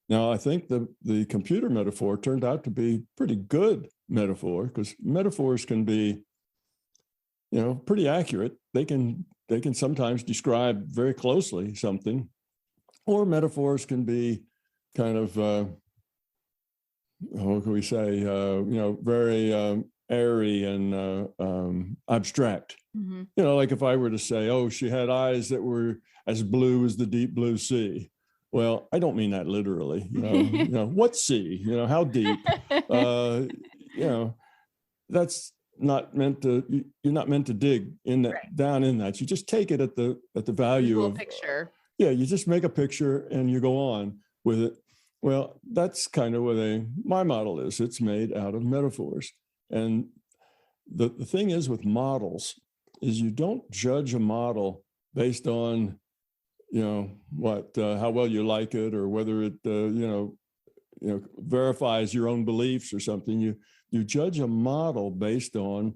Now, I think the computer metaphor turned out to be pretty good metaphor, because metaphors can be, pretty accurate. They can sometimes describe very closely something, or metaphors can be kind of, what can we say, very airy and abstract. Like if I were to say, oh, she had eyes that were as blue as the deep blue sea. Well, I don't mean that literally, what sea, how deep, that's not meant to, you're not meant to dig in that, down in that. You just take it at the value of picture. You just make a picture and you go on with it. Well, that's kind of what my model is. It's made out of metaphors. And the thing is with models is you don't judge a model based on how well you like it, or whether it verifies your own beliefs or something. You judge a model based on,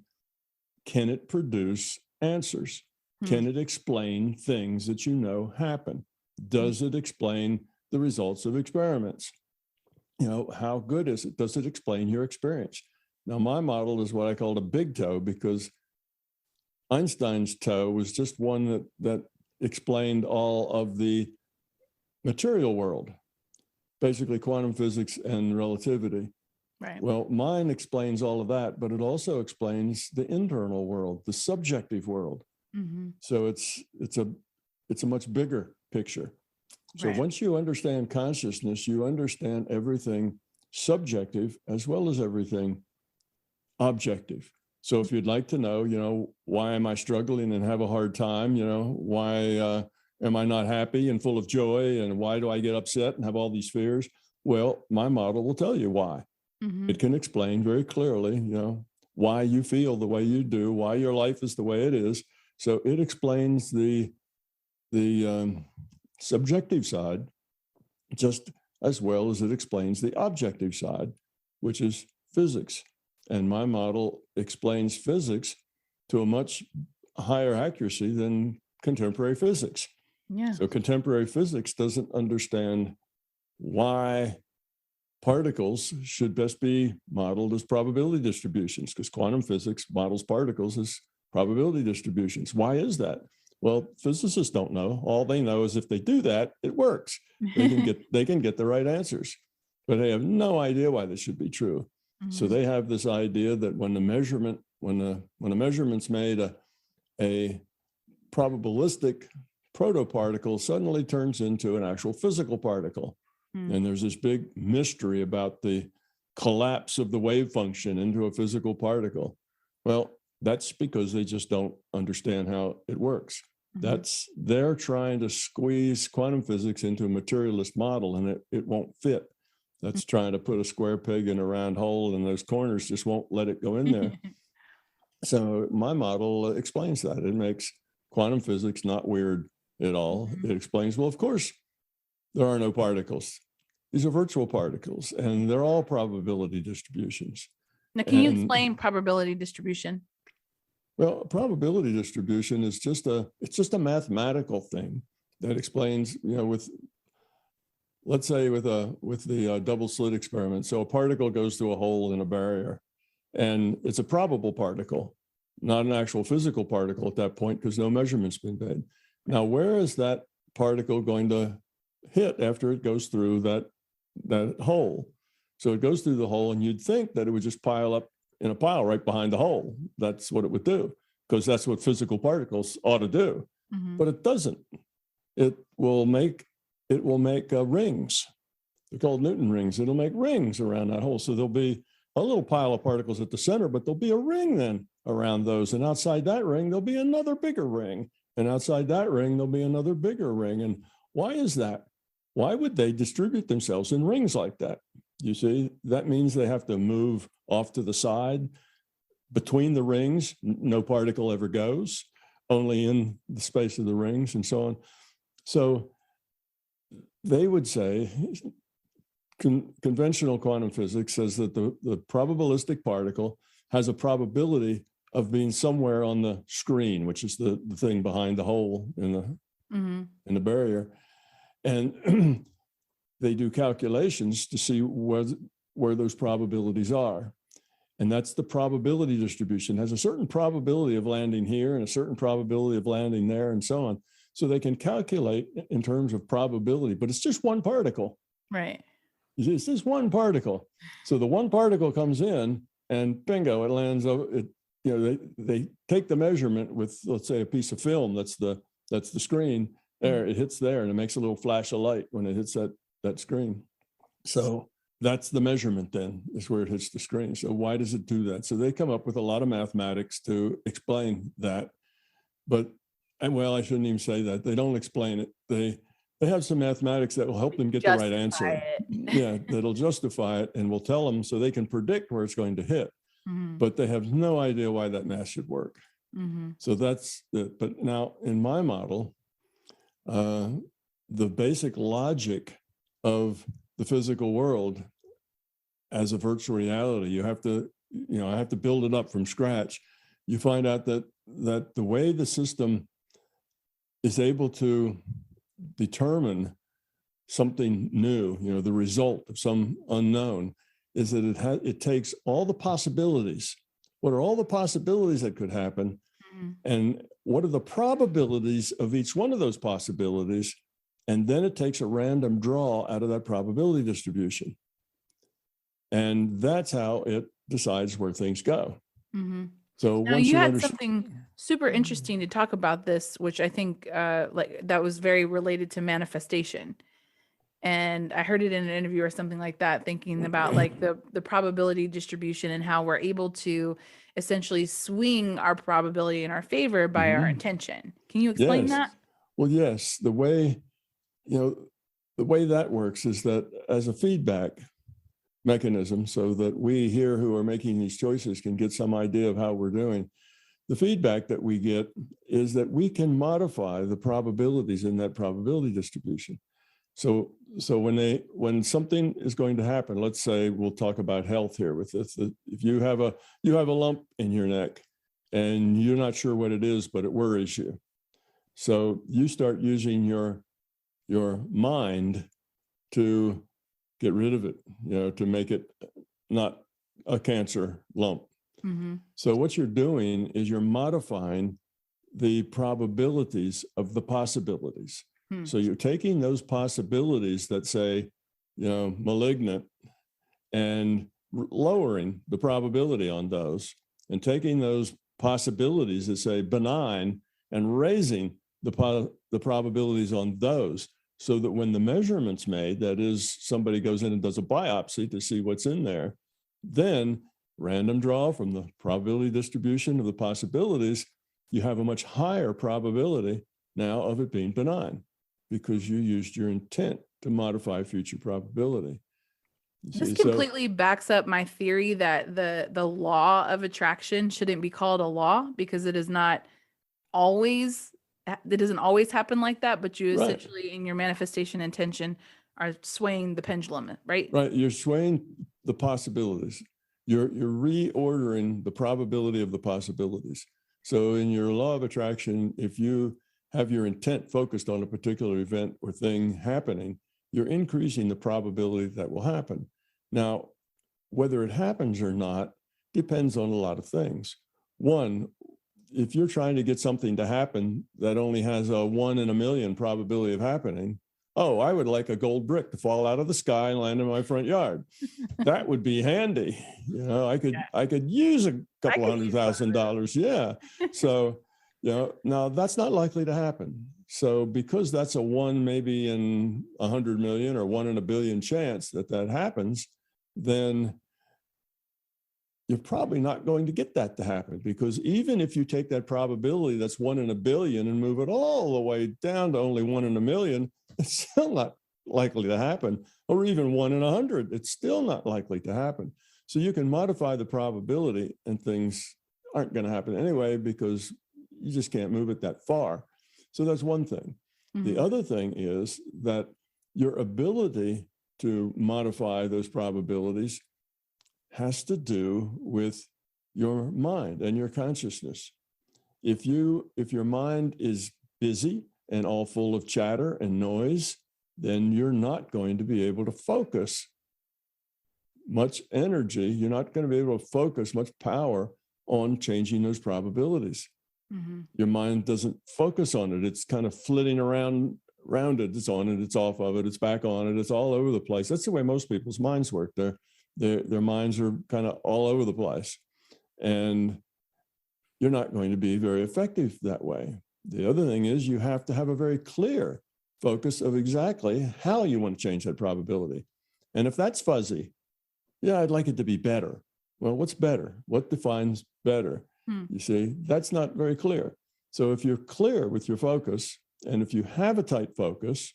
can it produce answers? Can it explain things that happen? Does it explain the results of experiments? How good is it? Does it explain your experience? Now, my model is what I called a big toe, because Einstein's toe was just one that explained all of the material world, basically quantum physics and relativity. Right. Well, mine explains all of that, but it also explains the internal world, the subjective world. So it's a much bigger picture. So once you understand consciousness, you understand everything subjective as well as everything objective. So if you'd like to know, why am I struggling and have a hard time? Why am I not happy and full of joy? And why do I get upset and have all these fears? Well, my model will tell you why. It can explain very clearly, why you feel the way you do, why your life is the way it is. So it explains the subjective side just as well as it explains the objective side, which is physics. And my model explains physics to a much higher accuracy than contemporary physics. Yeah. So contemporary physics doesn't understand why particles should best be modeled as probability distributions, because quantum physics models particles as probability distributions. Why is that? Well, physicists don't know. All they know is if they do that, it works. They can get the right answers, but they have no idea why this should be true. So they have this idea that when a measurement's made, a probabilistic protoparticle suddenly turns into an actual physical particle. And there's this big mystery about the collapse of the wave function into a physical particle. Well, that's because they just don't understand how it works. They're trying to squeeze quantum physics into a materialist model, and it won't fit. That's trying to put a square peg in a round hole, and those corners just won't let it go in there. So my model explains that. It makes quantum physics not weird at all. It explains, well, of course, there are no particles. These are virtual particles, and they're all probability distributions. Now, can you explain probability distribution? Well, probability distribution is just a mathematical thing that explains, let's say with the double slit experiment. So a particle goes through a hole in a barrier, and it's a probable particle, not an actual physical particle at that point, because no measurement's been made. Now, where is that particle going to hit after it goes through that hole? So it goes through the hole, and you'd think that it would just pile up in a pile right behind the hole. That's what it would do, because that's what physical particles ought to do. But it doesn't. It will make rings. They're called Newton rings. It'll make rings around that hole. So there'll be a little pile of particles at the center, but there'll be a ring then around those. And outside that ring, there'll be another bigger ring. And outside that ring, there'll be another bigger ring. And why is that? Why would they distribute themselves in rings like that? You see, that means they have to move off to the side. Between the rings, no particle ever goes, only in the space of the rings and so on. So they would say, conventional quantum physics says that the probabilistic particle has a probability of being somewhere on the screen, which is the thing behind the hole in the barrier. And they do calculations to see where those probabilities are. And that's the probability distribution. It has a certain probability of landing here and a certain probability of landing there and so on. So they can calculate in terms of probability, but it's just one particle. Right. It's just one particle. So the one particle comes in and bingo, it lands over it. They take the measurement with, let's say, a piece of film. That's the screen. There, it hits there, and it makes a little flash of light when it hits that screen. So that's the measurement then, is where it hits the screen. So why does it do that? So they come up with a lot of mathematics to explain that. But, I shouldn't even say that. They don't explain it. They have some mathematics that will help them get the right answer. Yeah, that'll justify it and will tell them so they can predict where it's going to hit. But they have no idea why that math should work. So that's it. But now in my model, the basic logic of the physical world as a virtual reality, I have to build it up from scratch. You find out that the way the system is able to determine something new, the result of some unknown, is that it takes all the possibilities. What are all the possibilities that could happen? And what are the probabilities of each one of those possibilities? And then it takes a random draw out of that probability distribution. And that's how it decides where things go. So now, you had something super interesting to talk about this, which I think that was very related to manifestation. And I heard it in an interview or something like that, thinking about like the probability distribution and how we're able to essentially swing our probability in our favor by our intention. Can you explain that? Well, yes. The way that works is that as a feedback mechanism, so that we here who are making these choices can get some idea of how we're doing. The feedback that we get is that we can modify the probabilities in that probability distribution. So when something is going to happen, let's say we'll talk about health here with this. If you have a lump in your neck and you're not sure what it is, but it worries you. So you start using your mind to get rid of it, to make it not a cancer lump. So what you're doing is you're modifying the probabilities of the possibilities. So you're taking those possibilities that say, malignant, and lowering the probability on those, and taking those possibilities that say benign and raising the probabilities on those. so that when the measurement's made, that is, somebody goes in and does a biopsy to see what's in there, then random draw from the probability distribution of the possibilities, you have a much higher probability now of it being benign because you used your intent to modify future probability. This completely backs up my theory that the law of attraction shouldn't be called a law because it doesn't always happen like that, but you essentially in your manifestation intention are swaying the pendulum, right? Right. You're swaying the possibilities. You're reordering the probability of the possibilities. So in your law of attraction, if you have your intent focused on a particular event or thing happening, you're increasing the probability that will happen. Now, whether it happens or not depends on a lot of things. One, if you're trying to get something to happen that only has a 1 in a million probability of happening, oh, I would like a gold brick to fall out of the sky and land in my front yard. That would be handy. You know, I could use a couple $100,000. Yeah. So, you know, now that's not likely to happen. So because that's a 1 maybe in 100 million or 1 in a billion chance that happens, then you're probably not going to get that to happen, because even if you take that probability that's 1 in a billion and move it all the way down to only 1 in a million, it's still not likely to happen. Or even 1 in 100, it's still not likely to happen. So you can modify the probability and things aren't going to happen anyway because you just can't move it that far. So that's one thing. Mm-hmm. The other thing is that your ability to modify those probabilities has to do with your mind and your consciousness. If your mind is busy and all full of chatter and noise, then you're not going to be able to focus much energy. You're not going to be able to focus much power on changing those probabilities. Mm-hmm. Your mind doesn't focus on it. It's kind of flitting around it. It's on it, it's off of it, it's back on it, it's all over the place. That's the way most people's minds work. Their minds are kind of all over the place. And you're not going to be very effective that way. The other thing is you have to have a very clear focus of exactly how you want to change that probability. And if that's fuzzy, yeah, I'd like it to be better. Well, what's better? What defines better? You see, that's not very clear. So if you're clear with your focus, and if you have a tight focus,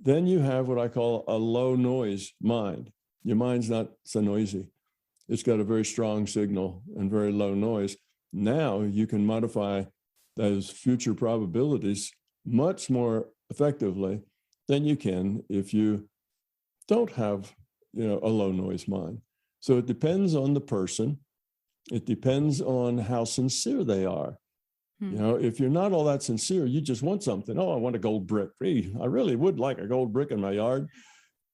then you have what I call a low noise mind. Your mind's not so noisy. It's got a very strong signal and very low noise. Now you can modify those future probabilities much more effectively than you can if you don't have, a low noise mind. So it depends on the person. It depends on how sincere they are. If you're not all that sincere, you just want something. Oh, I want a gold brick. Hey, I really would like a gold brick in my yard.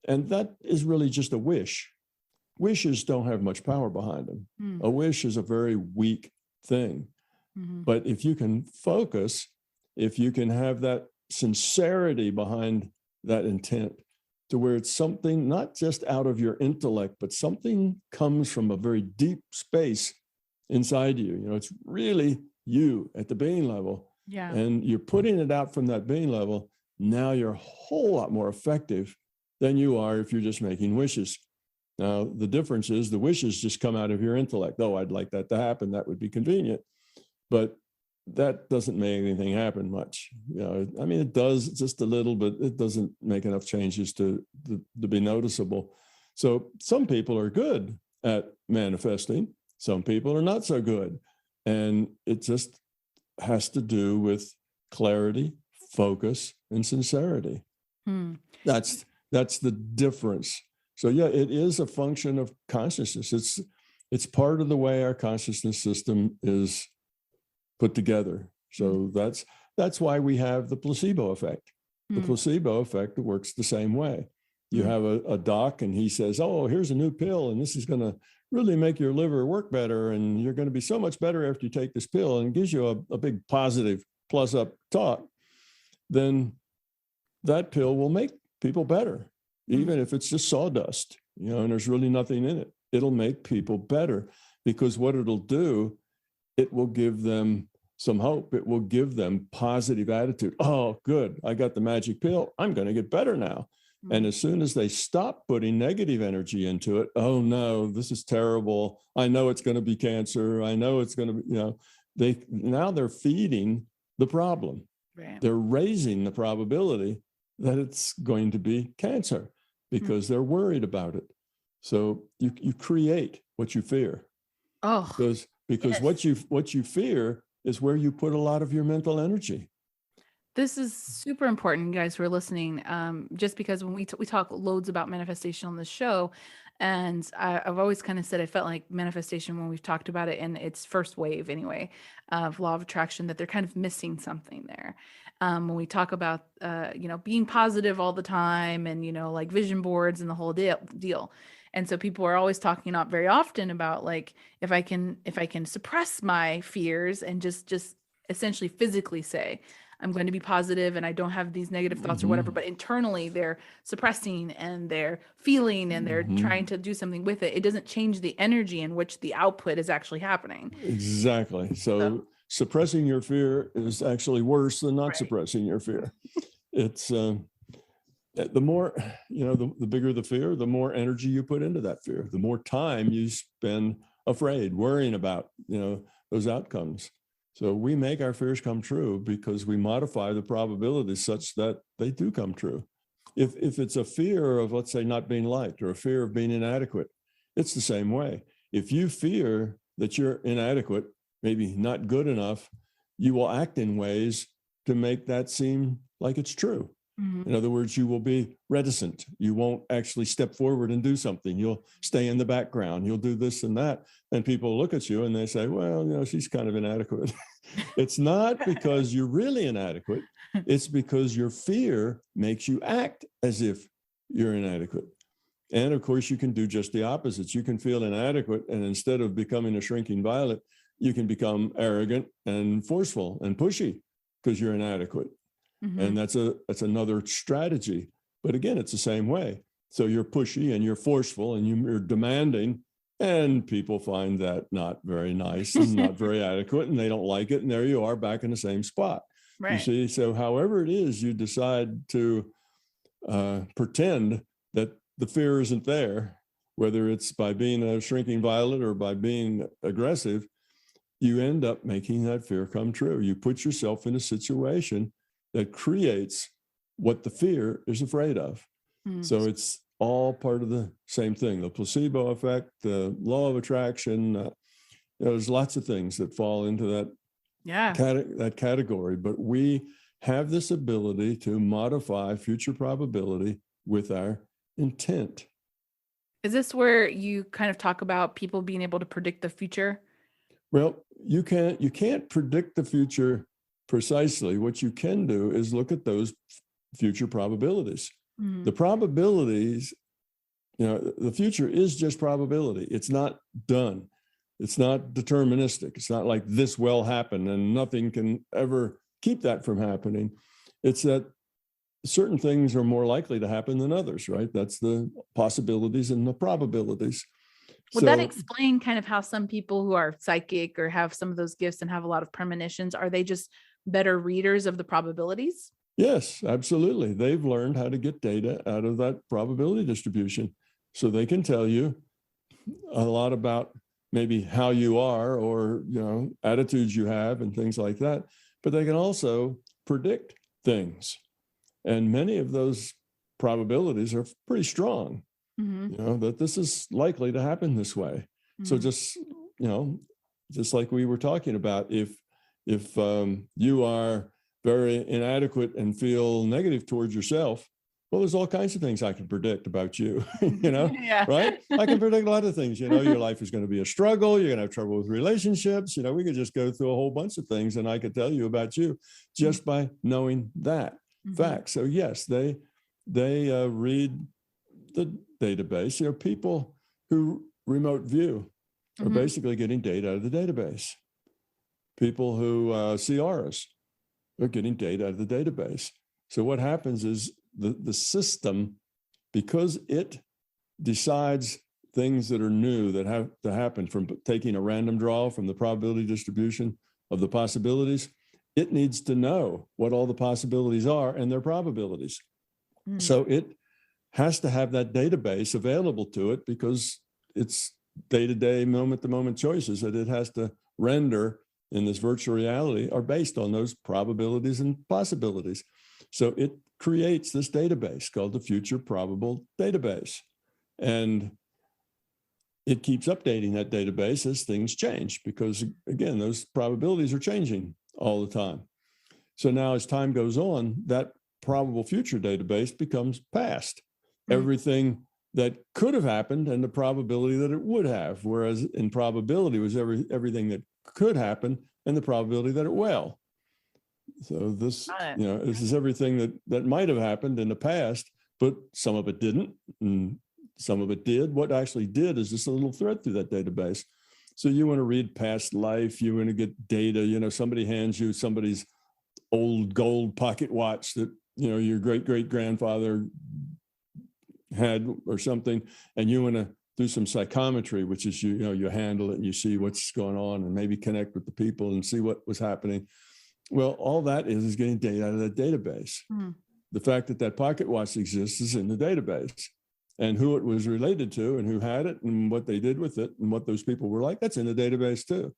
And that is really just a wish. Wishes don't have much power behind them. A wish is a very weak thing. But if you can focus, if you can have that sincerity behind that intent to where it's something not just out of your intellect, but something comes from a very deep space inside you. It's really you at the being level. Yeah. And you're putting it out from that being level. Now you're a whole lot more effective than you are if you're just making wishes. Now, the difference is the wishes just come out of your intellect. Oh, I'd like that to happen. That would be convenient. But that doesn't make anything happen much. It does just a little, but it doesn't make enough changes to be noticeable. So some people are good at manifesting. Some people are not so good. And it just has to do with clarity, focus, and sincerity. That's the difference. So yeah, it is a function of consciousness. It's part of the way our consciousness system is put together. So that's why we have the placebo effect. The placebo effect works the same way. You have a doc and he says, oh, here's a new pill and this is going to really make your liver work better and you're going to be so much better after you take this pill, and it gives you a big positive plus up talk. Then that pill will make people better, even if it's just sawdust, and there's really nothing in it. It'll make people better because what it'll do, it will give them some hope. It will give them positive attitude. Oh, good. I got the magic pill. I'm going to get better now. And as soon as they stop putting negative energy into it, oh no, this is terrible. I know it's going to be cancer. I know it's going to be, they're feeding the problem. Right. They're raising the probability that it's going to be cancer because they're worried about it. So you create what you fear. Oh, because yes. what you fear is where you put a lot of your mental energy. This is super important, you guys who are listening. Just because when we talk loads about manifestation on this show, and I've always kind of said I felt like manifestation when we've talked about it in its first wave anyway of law of attraction, that they're kind of missing something there. When we talk about being positive all the time and like vision boards and the whole deal. And so people are always talking not very often about like if I can suppress my fears and just essentially physically say I'm going to be positive and I don't have these negative thoughts or whatever, but internally they're suppressing and they're feeling and they're trying to do something with it. It doesn't change the energy in which the output is actually happening. Exactly. So suppressing your fear is actually worse than not Right. suppressing your fear. It's the more, the bigger the fear, the more energy you put into that fear, the more time you spend afraid, worrying about, those outcomes. So we make our fears come true because we modify the probabilities such that they do come true. If it's a fear of, let's say, not being liked or a fear of being inadequate, it's the same way. If you fear that you're inadequate, maybe not good enough, you will act in ways to make that seem like it's true. In other words, you will be reticent. You won't actually step forward and do something. You'll stay in the background. You'll do this and that. And people look at you and they say, well, she's kind of inadequate. It's not because you're really inadequate. It's because your fear makes you act as if you're inadequate. And of course, you can do just the opposites. You can feel inadequate. And instead of becoming a shrinking violet, you can become arrogant and forceful and pushy because you're inadequate. And that's another strategy. But again, it's the same way. So you're pushy and you're forceful and you're demanding, and people find that not very nice and not very adequate, and they don't like it. And there you are back in the same spot. Right. You see, so however it is you decide to pretend that the fear isn't there, whether it's by being a shrinking violet or by being aggressive, you end up making that fear come true. You put yourself in a situation that creates what the fear is afraid of. So it's all part of the same thing. The placebo effect, the law of attraction, there's lots of things that fall into that category. But we have this ability to modify future probability with our intent. Is this where you kind of talk about people being able to predict the future? Well, you can't predict the future precisely. What you can do is look at those future probabilities. The probabilities, the future is just probability. It's not done. It's not deterministic. It's not like this will happen and nothing can ever keep that from happening. It's that certain things are more likely to happen than others, right? That's the possibilities and the probabilities. Would that explain kind of how some people who are psychic or have some of those gifts and have a lot of premonitions, are they just better readers of the probabilities? Yes, absolutely. They've learned how to get data out of that probability distribution. So they can tell you a lot about maybe how you are or, attitudes you have and things like that. But they can also predict things. And many of those probabilities are pretty strong, that this is likely to happen this way. So just like we were talking about, if you are very inadequate and feel negative towards yourself, well, there's all kinds of things I can predict about you, right? I can predict a lot of things. Your life is going to be a struggle. You're going to have trouble with relationships. We could just go through a whole bunch of things and I could tell you about you just by knowing that fact. So yes, they read the database. People who remote view are basically getting data out of the database. People who see auras are getting data out of the database. So what happens is the system, because it decides things that are new that have to happen from taking a random draw from the probability distribution of the possibilities, it needs to know what all the possibilities are and their probabilities. So it has to have that database available to it because it's day-to-day, moment-to-moment choices that it has to render in this virtual reality are based on those probabilities and possibilities. So it creates this database called the Future Probable Database. And it keeps updating that database as things change because, again, those probabilities are changing all the time. So now as time goes on, that probable future database becomes past. Everything that could have happened and the probability that it would have, whereas in probability was everything that could happen and the probability that it will. So this, this is everything that might have happened in the past, but some of it didn't, and some of it did. What actually did is just a little thread through that database. So you want to read past life, you want to get data, somebody hands you somebody's old gold pocket watch that, your great-great-grandfather had or something, and you want to do some psychometry, which is you handle it and you see what's going on and maybe connect with the people and see what was happening. Well, all that is getting data out of that database. The fact that pocket watch exists is in the database, and who it was related to and who had it and what they did with it and what those people were like, that's in the database too.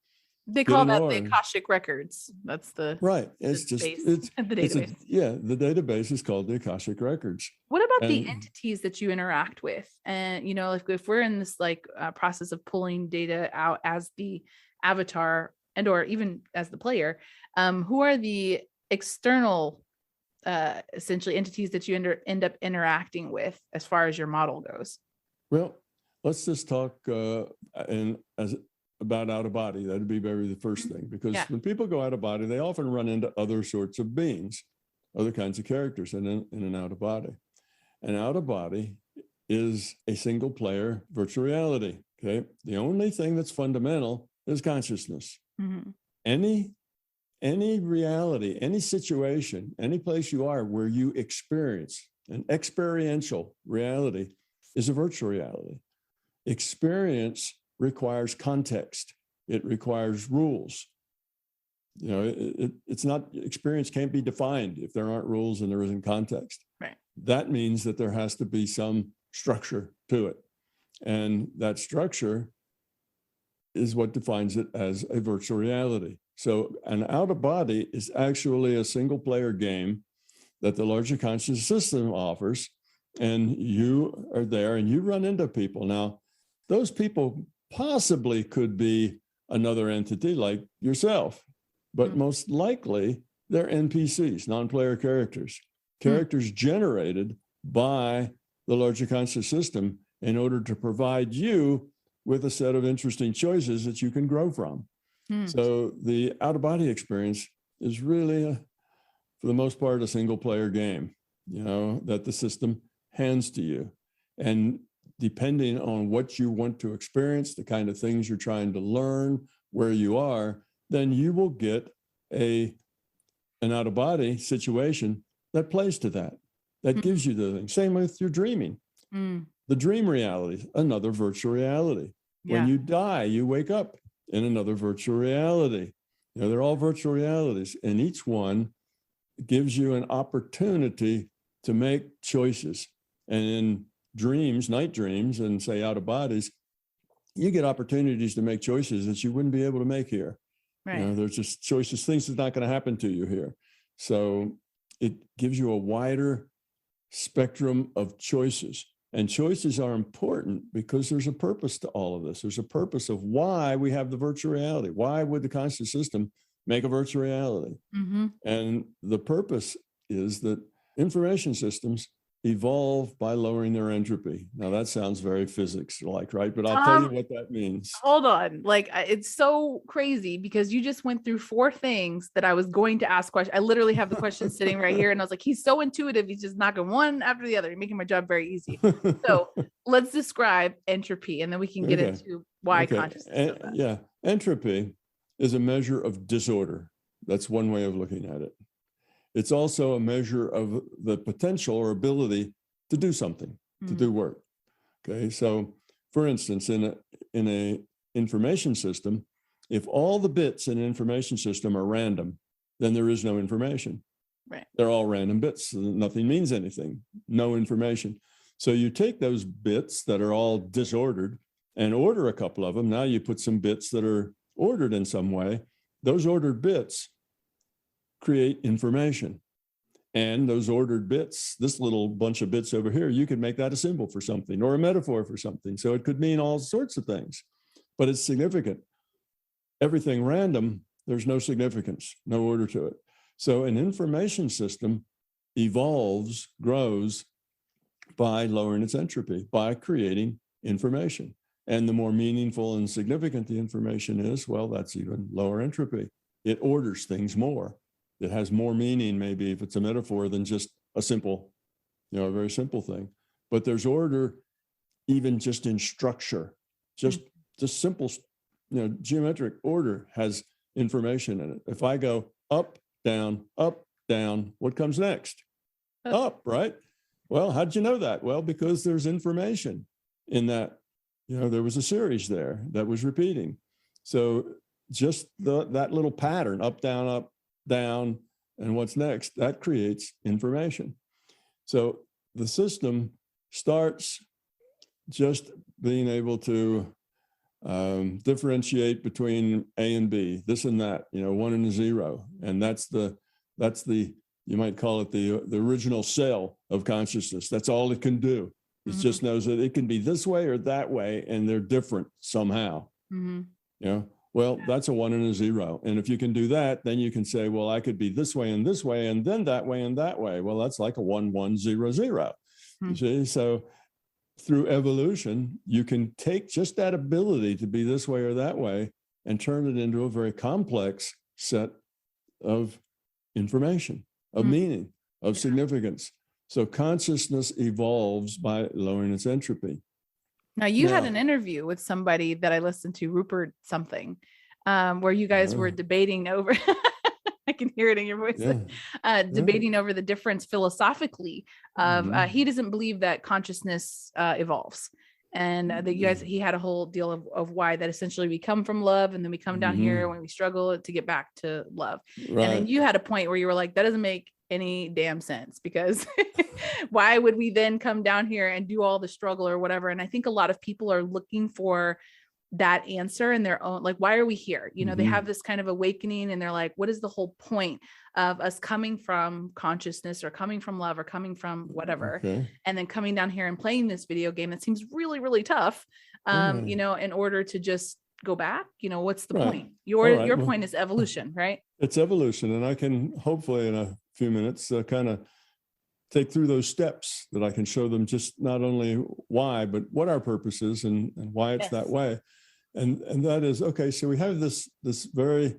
They call that the Akashic Records. That's the right. It's just the database. The database is called the Akashic Records. What about the entities that you interact with? And if we're in this process of pulling data out as the avatar and or even as the player, who are the external essentially entities that you end up interacting with as far as your model goes? Well, let's just talk about out of body. That'd be the first thing, because when people go out of body, they often run into other sorts of beings, other kinds of characters in an out of body. And out of body is a single player virtual reality. Okay. The only thing that's fundamental is consciousness. Any reality, any situation, any place you are where you experience an experiential reality is a virtual reality. Experience requires context. It requires rules. It's not, experience can't be defined if there aren't rules and there isn't context. Right. That means that there has to be some structure to it. And that structure is what defines it as a virtual reality. So an out of body is actually a single player game that the larger conscious system offers. And you are there and you run into people. Now, those people possibly could be another entity like yourself, but most likely they're NPCs, non-player characters generated by the larger conscious system in order to provide you with a set of interesting choices that you can grow from. So the out-of-body experience is really, for the most part, a single-player game, that the system hands to you. And depending on what you want to experience, the kind of things you're trying to learn, where you are, then you will get an out-of-body situation that plays to that gives you the thing. Same with your dreaming. The dream reality, another virtual reality. When you die, you wake up in another virtual reality. They're all virtual realities, and each one gives you an opportunity to make choices. And in dreams, night dreams, and say out of bodies, you get opportunities to make choices that you wouldn't be able to make here. Right. There's just choices, things that's not going to happen to you here. So it gives you a wider spectrum of choices. And choices are important because there's a purpose to all of this. There's a purpose of why we have the virtual reality. Why would the conscious system make a virtual reality? And the purpose is that information systems evolve by lowering their entropy. Now that sounds very physics-like, right? But I'll tell you what that means. Hold on. It's so crazy because you just went through 4 things that I was going to ask questions. I literally have the questions sitting right here. And I was like, he's so intuitive. He's just knocking one after the other. You're making my job very easy. So let's describe entropy and then we can get into why consciousness. Entropy is a measure of disorder. That's one way of looking at it. It's also a measure of the potential or ability to do something, to do work. Okay, so for instance, in a information system, if all the bits in an information system are random, then there is no information. Right. They're all random bits. So nothing means anything, no information. So you take those bits that are all disordered and order a couple of them. Now you put some bits that are ordered in some way. Those ordered bits create information. And those ordered bits, this little bunch of bits over here, you could make that a symbol for something or a metaphor for something. So it could mean all sorts of things, but it's significant. Everything random, there's no significance, no order to it. So an information system evolves, grows by lowering its entropy, by creating information. And the more meaningful and significant the information is, well, that's even lower entropy. It orders things more. It has more meaning, maybe, if it's a metaphor, than just a simple, a very simple thing. But there's order even just in structure. Just simple, geometric order has information in it. If I go up, down, what comes next? Up, right? Well, how'd you know that? Well, because there's information in that. There was a series there that was repeating. So just that little pattern, up, down, and what's next, that creates information. So the system starts just being able to differentiate between A and B, this and that, 1 and a 0. And that's the, you might call it the original cell of consciousness. That's all it can do. It just knows that it can be this way or that way, and they're different somehow. Well, that's a 1 and a 0. And if you can do that, then you can say, well, I could be this way, and then that way and that way. Well, that's like a 1, 1, 0, 0. You see, so through evolution, you can take just that ability to be this way or that way and turn it into a very complex set of information, of meaning, of significance. So consciousness evolves by lowering its entropy. Now, you had an interview with somebody that I listened to, Rupert something, where you guys were debating over, I can hear it in your voice, debating over the difference philosophically of, he doesn't believe that consciousness evolves. And that you guys, he had a whole deal of why that essentially we come from love, and then we come down here when we struggle to get back to love. Right. And then you had a point where you were like, that doesn't make any damn sense, because why would we then come down here and do all the struggle or whatever? And I think a lot of people are looking for that answer in their own, like, why are we here? They have this kind of awakening, and they're like, what is the whole point of us coming from consciousness or coming from love or coming from whatever, and then coming down here and playing this video game that seems really, really tough, in order to just go back? What's the point? Your point is evolution, right? It's evolution. And I can hopefully in a few minutes kind of take through those steps that I can show them, just not only why, but what our purpose is and why it's that way. And that is, okay, so we have this very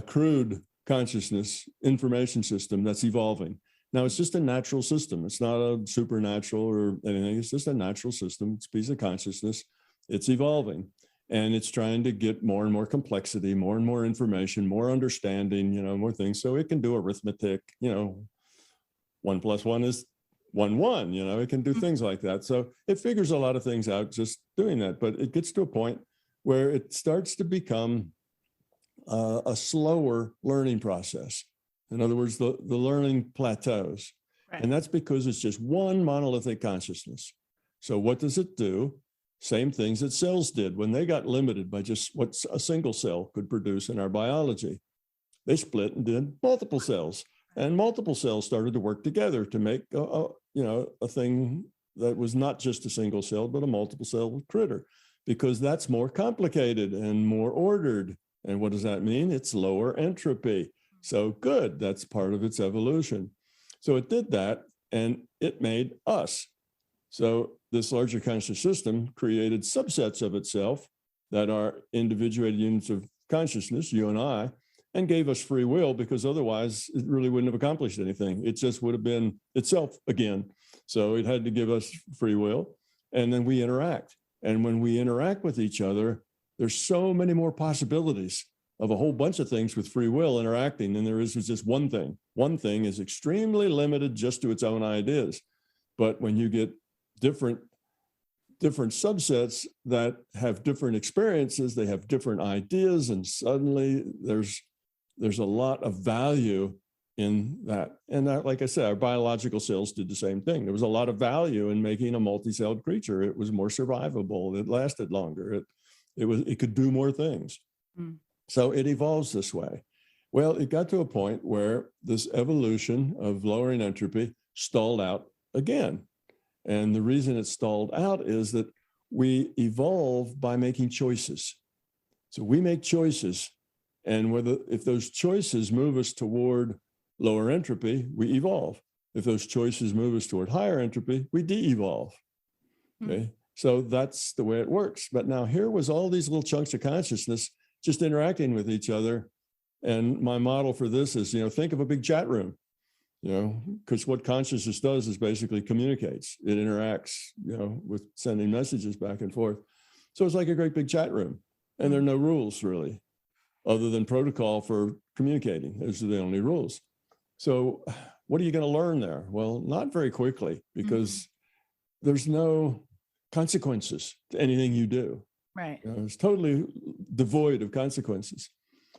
crude consciousness information system that's evolving. Now, it's just a natural system. It's not a supernatural or anything. It's just a natural system. It's a piece of consciousness. It's evolving. And it's trying to get more and more complexity, more and more information, more understanding, more things. So it can do arithmetic, 1 + 1 is 1, 1, it can do things like that. So it figures a lot of things out just doing that. But it gets to a point where it starts to become a slower learning process. In other words, the learning plateaus. Right. And that's because it's just one monolithic consciousness. So what does it do? Same things that cells did when they got limited by just what a single cell could produce in our biology. They split and did multiple cells, and multiple cells started to work together to make a thing that was not just a single cell, but a multiple cell critter, because that's more complicated and more ordered. And what does that mean? It's lower entropy. So good, that's part of its evolution. So it did that, and it made us. So this larger conscious system created subsets of itself that are individuated units of consciousness, you and I, and gave us free will, because otherwise it really wouldn't have accomplished anything. It just would have been itself again. So it had to give us free will, and then we interact. And when we interact with each other, there's so many more possibilities of a whole bunch of things with free will interacting than there is with just one thing. One thing is extremely limited just to its own ideas. But when you get different different subsets that have different experiences, they have different ideas, and suddenly there's a lot of value in that. And that, like I said, our biological cells did the same thing. There was a lot of value in making a multi-celled creature. It was more survivable. It lasted longer. It could do more things. Mm. So it evolves this way. Well, it got to a point where this evolution of lowering entropy stalled out again. And the reason it stalled out is that we evolve by making choices. So we make choices, and if those choices move us toward lower entropy, we evolve. If those choices move us toward higher entropy, we de-evolve. Okay, so that's the way it works. But now here was all these little chunks of consciousness just interacting with each other. And my model for this is, think of a big chat room, because what consciousness does is basically communicates. It interacts, with sending messages back and forth. So it's like a great big chat room. And there are no rules really, other than protocol for communicating. Those are the only rules. So what are you going to learn there? Well, not very quickly, because there's no consequences to anything you do. Right. It's totally devoid of consequences.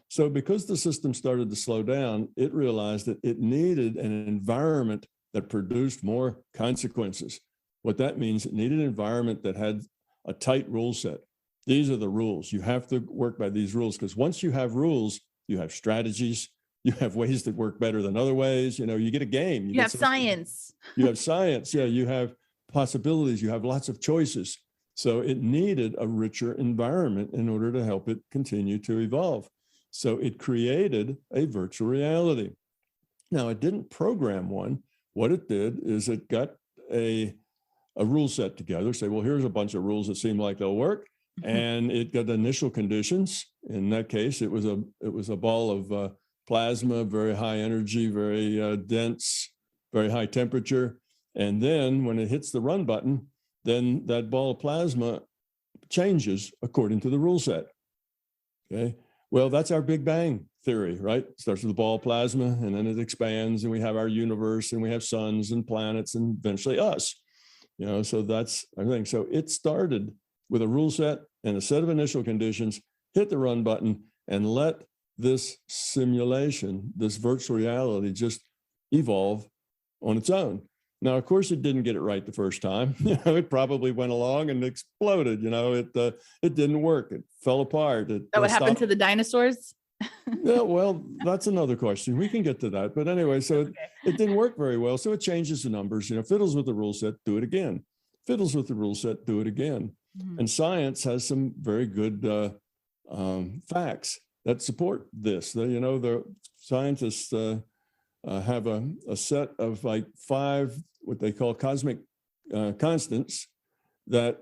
So because the system started to slow down, it realized that it needed an environment that produced more consequences. What that means, it needed an environment that had a tight rule set. These are the rules. You have to work by these rules, because once you have rules, you have strategies, you have ways that work better than other ways. You get a game. You have science. You have science. Yeah, you have possibilities. You have lots of choices. So it needed a richer environment in order to help it continue to evolve. So it created a virtual reality. Now, it didn't program one. What it did is it got a rule set together, say, well, here's a bunch of rules that seem like they'll work. And it got initial conditions. In that case, it was a ball of plasma, very high energy, very dense, very high temperature. And then when it hits the run button, then that ball of plasma changes according to the rule set. Okay. Well, that's our Big Bang theory, right? It starts with a ball of plasma, and then it expands, and we have our universe, and we have suns and planets, and eventually us. So that's everything. So it started with a rule set and a set of initial conditions, hit the run button, and let this simulation, this virtual reality, just evolve on its own. Now, of course, it didn't get it right the first time. It probably went along and exploded. It didn't work. It fell apart. What happened to the dinosaurs? Yeah, well, that's another question. We can get to that. But anyway, so it didn't work very well. So it changes the numbers. Fiddles with the rule set, do it again. Fiddles with the rule set, do it again. Mm-hmm. And science has some very good facts that support this. The scientists have a set of like 5 what they call cosmic constants, that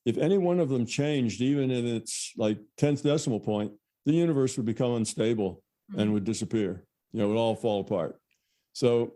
if any one of them changed, even in its like 10th decimal point, the universe would become unstable and would disappear. It would all fall apart. So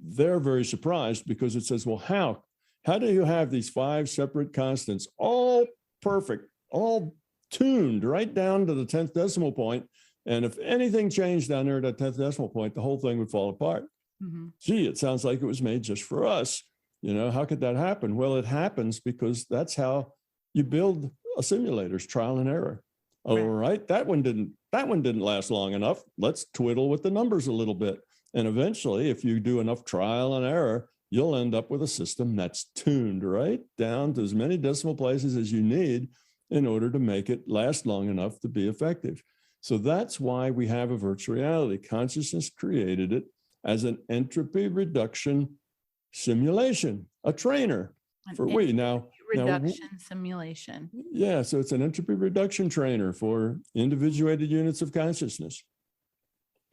they're very surprised, because it says, well, how do you have these 5 separate constants, all perfect, all tuned right down to the 10th decimal point? And if anything changed down there at that 10th decimal point, the whole thing would fall apart. Mm-hmm. Gee, it sounds like it was made just for us. How could that happen? Well, it happens because that's how you build a simulators, trial and error. All right, that one didn't last long enough. Let's twiddle with the numbers a little bit. And eventually, if you do enough trial and error, you'll end up with a system that's tuned right down to as many decimal places as you need in order to make it last long enough to be effective. So that's why we have a virtual reality. Consciousness created it as an entropy reduction simulation, a trainer for we. Now, reduction simulation. Yeah, so it's an entropy reduction trainer for individuated units of consciousness.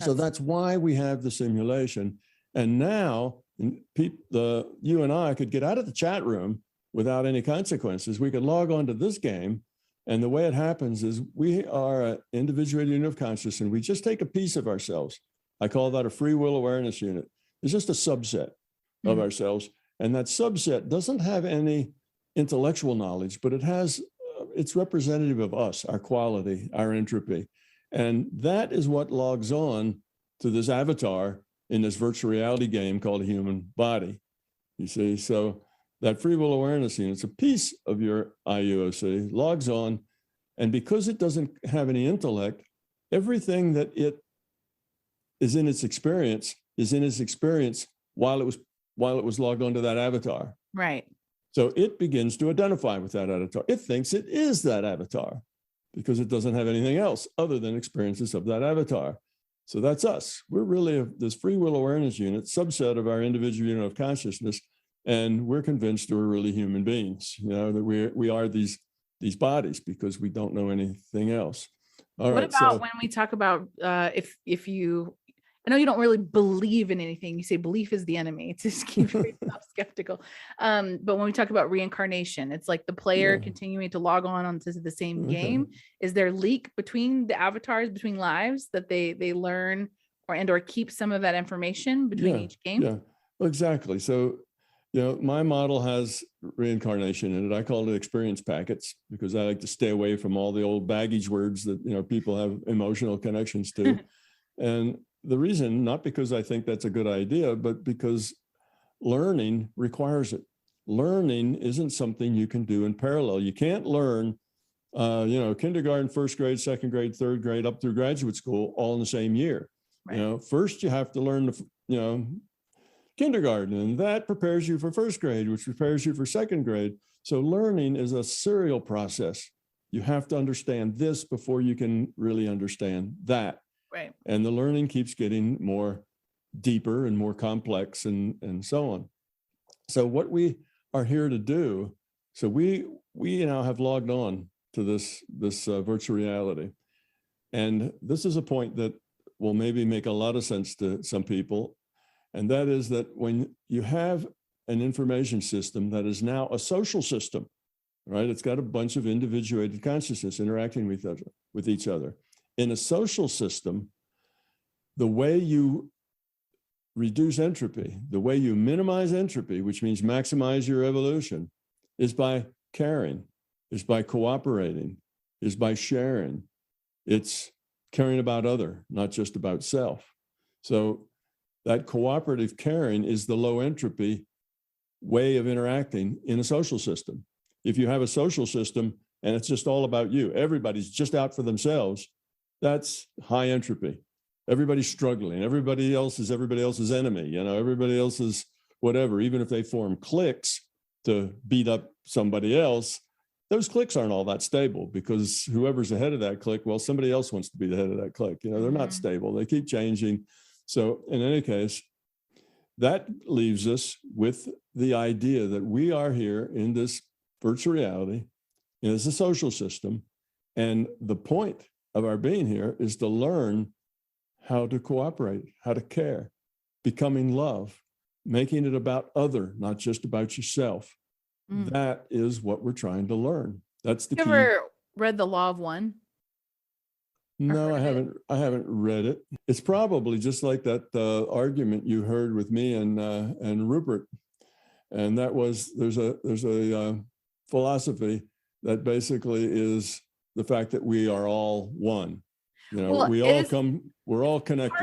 So that's why we have the simulation. And now you and I could get out of the chat room without any consequences. We could log on to this game. And the way it happens is we are an individuated unit of consciousness, and we just take a piece of ourselves. I call that a free will awareness unit. It's just a subset of ourselves. And that subset doesn't have any intellectual knowledge, but it's representative of us, our quality, our entropy. And that is what logs on to this avatar in this virtual reality game called a human body. You see, so that free will awareness unit, it's a piece of your IUOC, logs on, and because it doesn't have any intellect, everything that it is in its experience while it was logged onto that avatar. Right. So it begins to identify with that avatar. It thinks it is that avatar because it doesn't have anything else other than experiences of that avatar. So that's us. We're really this free will awareness unit, subset of our individual unit of consciousness, and we're convinced we're really human beings. That we are these bodies because we don't know anything else. All right. What about when we talk about if you, I know you don't really believe in anything. You say belief is the enemy. It's just keep yourself skeptical. But when we talk about reincarnation, it's like the player continuing to log on onto the same game. Is there leak between the avatars, between lives, that they learn or keep some of that information between each game? Yeah, well, exactly. So, my model has reincarnation in it. I call it experience packets because I like to stay away from all the old baggage words that, people have emotional connections to. And the reason, not because I think that's a good idea, but because learning requires it. Learning isn't something you can do in parallel. You can't learn, kindergarten, first grade, second grade, third grade, up through graduate school all in the same year. Right. First you have to learn, kindergarten, and that prepares you for first grade, which prepares you for second grade. So learning is a serial process. You have to understand this before you can really understand that. Right. And the learning keeps getting more deeper and more complex and so on. So what we are here to do, so we now have logged on to this virtual reality. And this is a point that will maybe make a lot of sense to some people. And that is that when you have an information system that is now a social system, right? It's got a bunch of individuated consciousness interacting with each other. In a social system, the way you reduce entropy, the way you minimize entropy, which means maximize your evolution, is by caring, is by cooperating, is by sharing. It's caring about other, not just about self. So that cooperative caring is the low entropy way of interacting in a social system. If you have a social system and it's just all about you, everybody's just out for themselves, that's high entropy. Everybody's struggling. Everybody else is everybody else's enemy. Everybody else is whatever. Even if they form cliques to beat up somebody else, those cliques aren't all that stable because whoever's the head of that clique, well, somebody else wants to be the head of that clique. They're not stable. They keep changing. So in any case, that leaves us with the idea that we are here in this virtual reality. It's a social system. And the point of our being here is to learn how to cooperate, how to care, becoming love, making it about other, not just about yourself. That is what we're trying to learn. That's the key. You ever read The Law of One? No, I haven't read it. It's probably just like that argument you heard with me and Rupert, and that was there's a philosophy that basically is the fact that we are all one. We're all connected.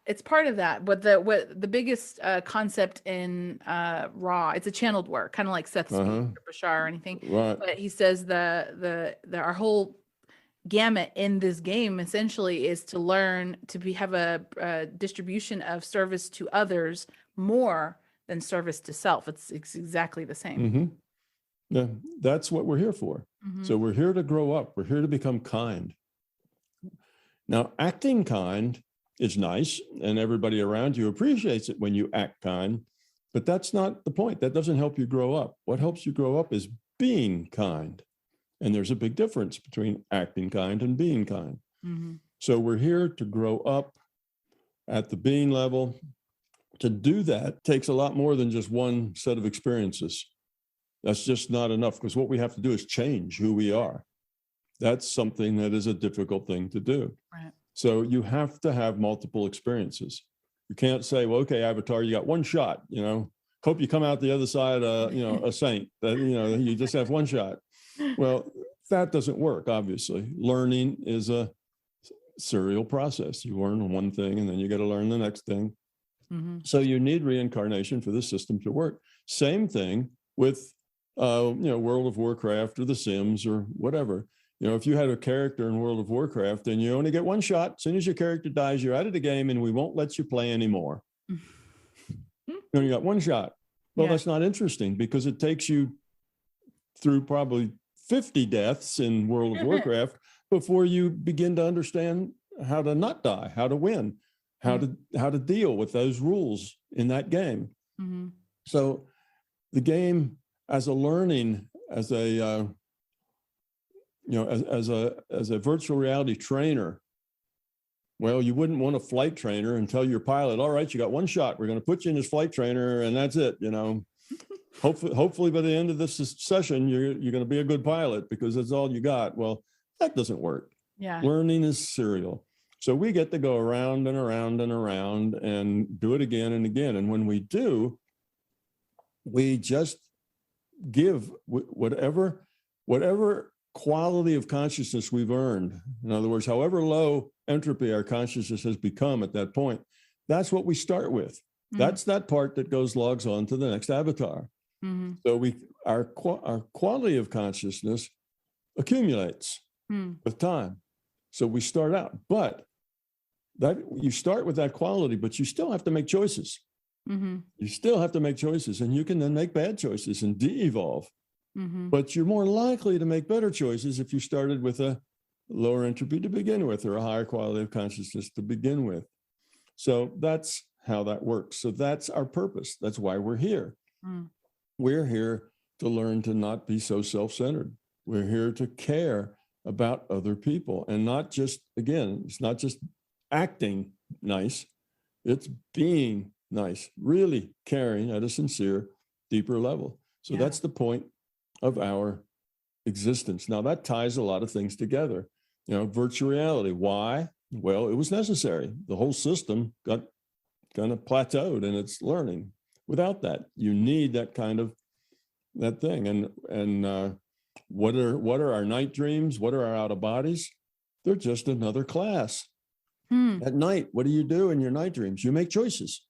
It's part of that. But the biggest concept in Ra, it's a channeled work, kind of like Seth's speech or Bashar or anything. Right. But he says our whole gamut in this game essentially is to learn to have a distribution of service to others more than service to self. It's exactly the same. Mm-hmm. Yeah, that's what we're here for. So we're here to grow up. We're here to become kind. Now, acting kind is nice, and everybody around you appreciates it when you act kind, but that's not the point. That doesn't help you grow up. What helps you grow up is being kind. And there's a big difference between acting kind and being kind. So we're here to grow up at the being level. To do that takes a lot more than just one set of experiences. That's just not enough, because what we have to do is change who we are. That's something that is a difficult thing to do. Right. So you have to have multiple experiences. You can't say, well, okay, Avatar, you got one shot, hope you come out the other side, a saint, that, you just have one shot. Well, that doesn't work, obviously. Learning is a serial process. You learn one thing and then you got to learn the next thing. So you need reincarnation for the system to work. Same thing with, World of Warcraft or The Sims or whatever. If you had a character in World of Warcraft and you only get one shot, as soon as your character dies, you're out of the game and we won't let you play anymore. You got one shot. Well, that's not interesting because it takes you through probably 50 deaths in World of Warcraft before you begin to understand how to not die, how to win, how to deal with those rules in that game. Mm-hmm. So the game as a learning, as a as a virtual reality trainer, well, you wouldn't want a flight trainer and tell your pilot, all right, you got one shot. We're going to put you in this flight trainer and that's it. Hopefully by the end of this session, you're going to be a good pilot because that's all you got. Well, that doesn't work. Yeah. Learning is serial. So we get to go around and around and around and do it again and again. And when we do, we just give whatever quality of consciousness we've earned. In other words, however low entropy our consciousness has become at that point, that's what we start with. Mm-hmm. That's that part that logs on to the next avatar. Mm-hmm. So our quality of consciousness accumulates with time. So we start out, but that you start with that quality, but you still have to make choices. Mm-hmm. You still have to make choices, and you can then make bad choices and de-evolve. Mm-hmm. But you're more likely to make better choices if you started with a lower entropy to begin with or a higher quality of consciousness to begin with. So that's how that works. So that's our purpose. That's why we're here. Mm. We're here to learn to not be so self-centered. We're here to care about other people and not just, again, it's not just acting nice, it's being nice, really caring at a sincere, deeper level. So that's the point of our existence. Now that ties a lot of things together. Virtual reality. Why? Well, it was necessary. The whole system got kind of plateaued in its learning. Without that, you need that thing. And what are our night dreams? What are our out of bodies? They're just another class. At night, what do you do in your night dreams? You make choices.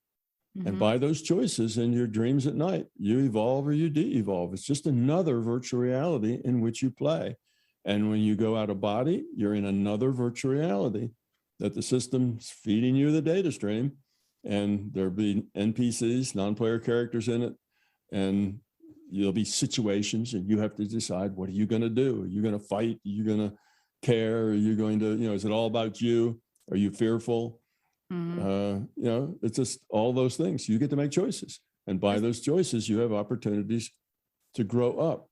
Mm-hmm. And by those choices in your dreams at night, you evolve or you de-evolve. It's just another virtual reality in which you play. And when you go out of body, you're in another virtual reality that the system's feeding you the data stream. And there'll be NPCs, non-player characters in it. And there'll be situations and you have to decide, what are you going to do? Are you going to fight? Are you going to care? Are you going to, is it all about you? Are you fearful? Mm-hmm. It's just all those things. You get to make choices. And by those choices, you have opportunities to grow up.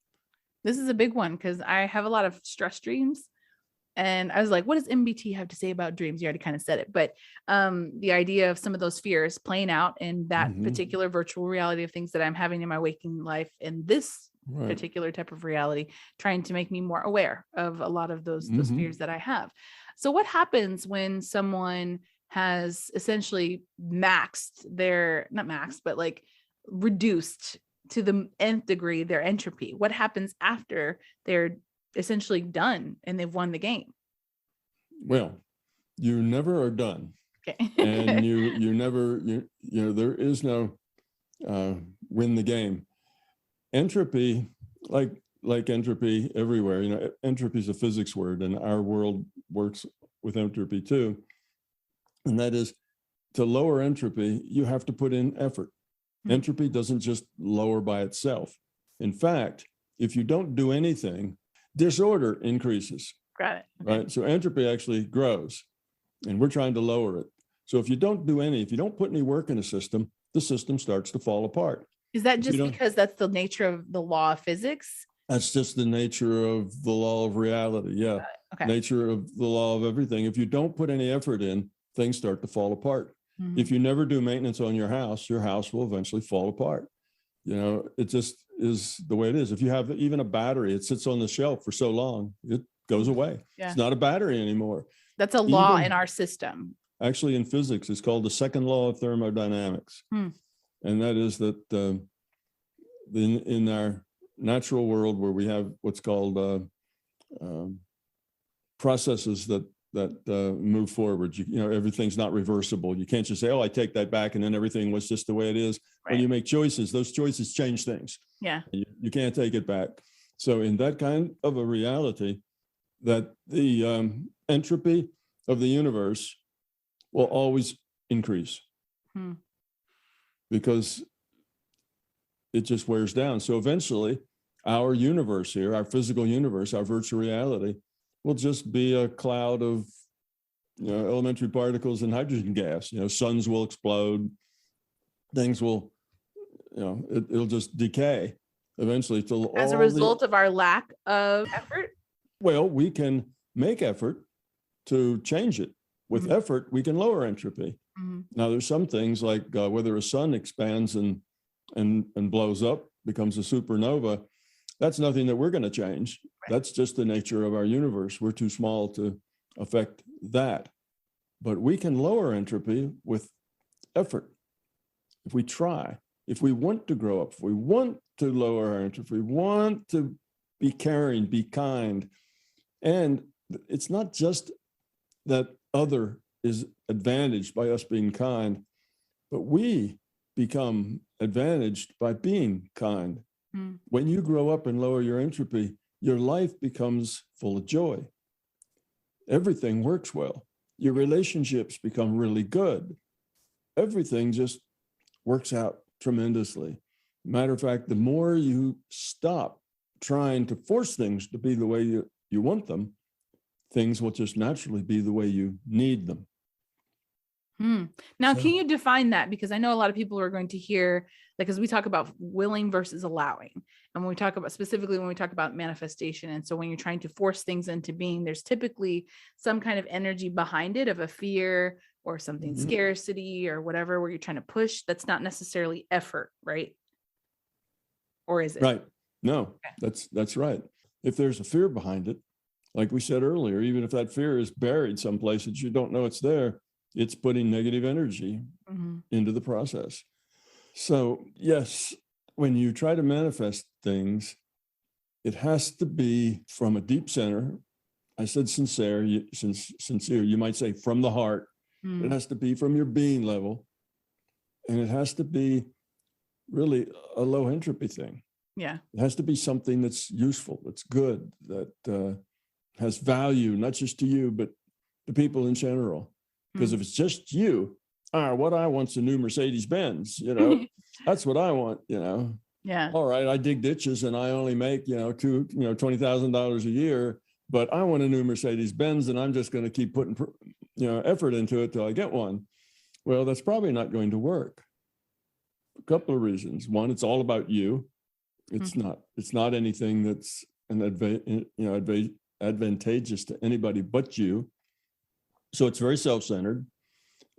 This is a big one because I have a lot of stress dreams. And I was like, what does MBT have to say about dreams? You already kind of said it. But the idea of some of those fears playing out in that particular virtual reality of things that I'm having in my waking life in this particular type of reality, trying to make me more aware of a lot of those fears that I have. So what happens when someone has essentially not maxed, but like reduced to the nth degree their entropy? What happens after they're essentially done and they've won the game? Well, you never are done. Okay. And you never, there is no win the game. Entropy, like entropy everywhere, entropy is a physics word and our world works with entropy too. And that is, to lower entropy, you have to put in effort. Mm-hmm. Entropy doesn't just lower by itself. In fact, if you don't do anything, disorder increases. Got it. Okay. Right? So entropy actually grows and we're trying to lower it. So if you don't put any work in a system, the system starts to fall apart. Is that just because that's the nature of the law of physics? That's just the nature of the law of reality. Yeah. Okay. Nature of the law of everything. If you don't put any effort in, things start to fall apart. Mm-hmm. If you never do maintenance on your house will eventually fall apart. It just is the way it is. If you have even a battery, it sits on the shelf for so long, it goes away. Yeah. It's not a battery anymore. That's a law in our system. Actually, in physics, it's called the second law of thermodynamics. And that is that in our natural world where we have what's called processes that move forward. Everything's not reversible. You can't just say, oh, I take that back, and then everything was just the way it is. Right. When you make choices, those choices change things. Yeah. You can't take it back. So in that kind of a reality, that the entropy of the universe will always increase because it just wears down. So eventually our universe here, our physical universe, our virtual reality, will just be a cloud of elementary particles and hydrogen gas. Suns will explode, things will, it'll just decay eventually till as a result of our lack of effort. Well, we can make effort to change it. With effort, we can lower entropy. Now, there's some things like whether a sun expands and blows up, becomes a supernova. That's nothing that we're going to change. Right. That's just the nature of our universe. We're too small to affect that. But we can lower entropy with effort. If we try, if we want to grow up, if we want to lower our entropy, if we want to be caring, be kind. And it's not just that other is advantaged by us being kind, but we become advantaged by being kind. When you grow up and lower your entropy, your life becomes full of joy. Everything works well. Your relationships become really good. Everything just works out tremendously. Matter of fact, the more you stop trying to force things to be the way you want them, things will just naturally be the way you need them. Now, can you define that? Because I know a lot of people are going to hear, because we talk about willing versus allowing. And when we talk about manifestation. And so when you're trying to force things into being, there's typically some kind of energy behind it of a fear or something scarcity or whatever, where you're trying to push. That's not necessarily effort, right? Or is it? Right. No, okay. That's right. If there's a fear behind it, like we said earlier, even if that fear is buried someplace that you don't know it's there, it's putting negative energy into the process. So yes, when you try to manifest things, it has to be from a deep center. I said sincere, you might say from the heart. It has to be from your being level. And it has to be really a low entropy thing. Yeah. It has to be something that's useful, that's good, that has value, not just to you, but to people in general. Because if it's just you, what I want's a new Mercedes-Benz, that's what I want, Yeah. All right, I dig ditches and I only make, $20,000 a year, but I want a new Mercedes-Benz and I'm just going to keep putting, effort into it till I get one. Well, that's probably not going to work. A couple of reasons. One, it's all about you. It's not anything that's advantageous to anybody but you. So it's very self-centered.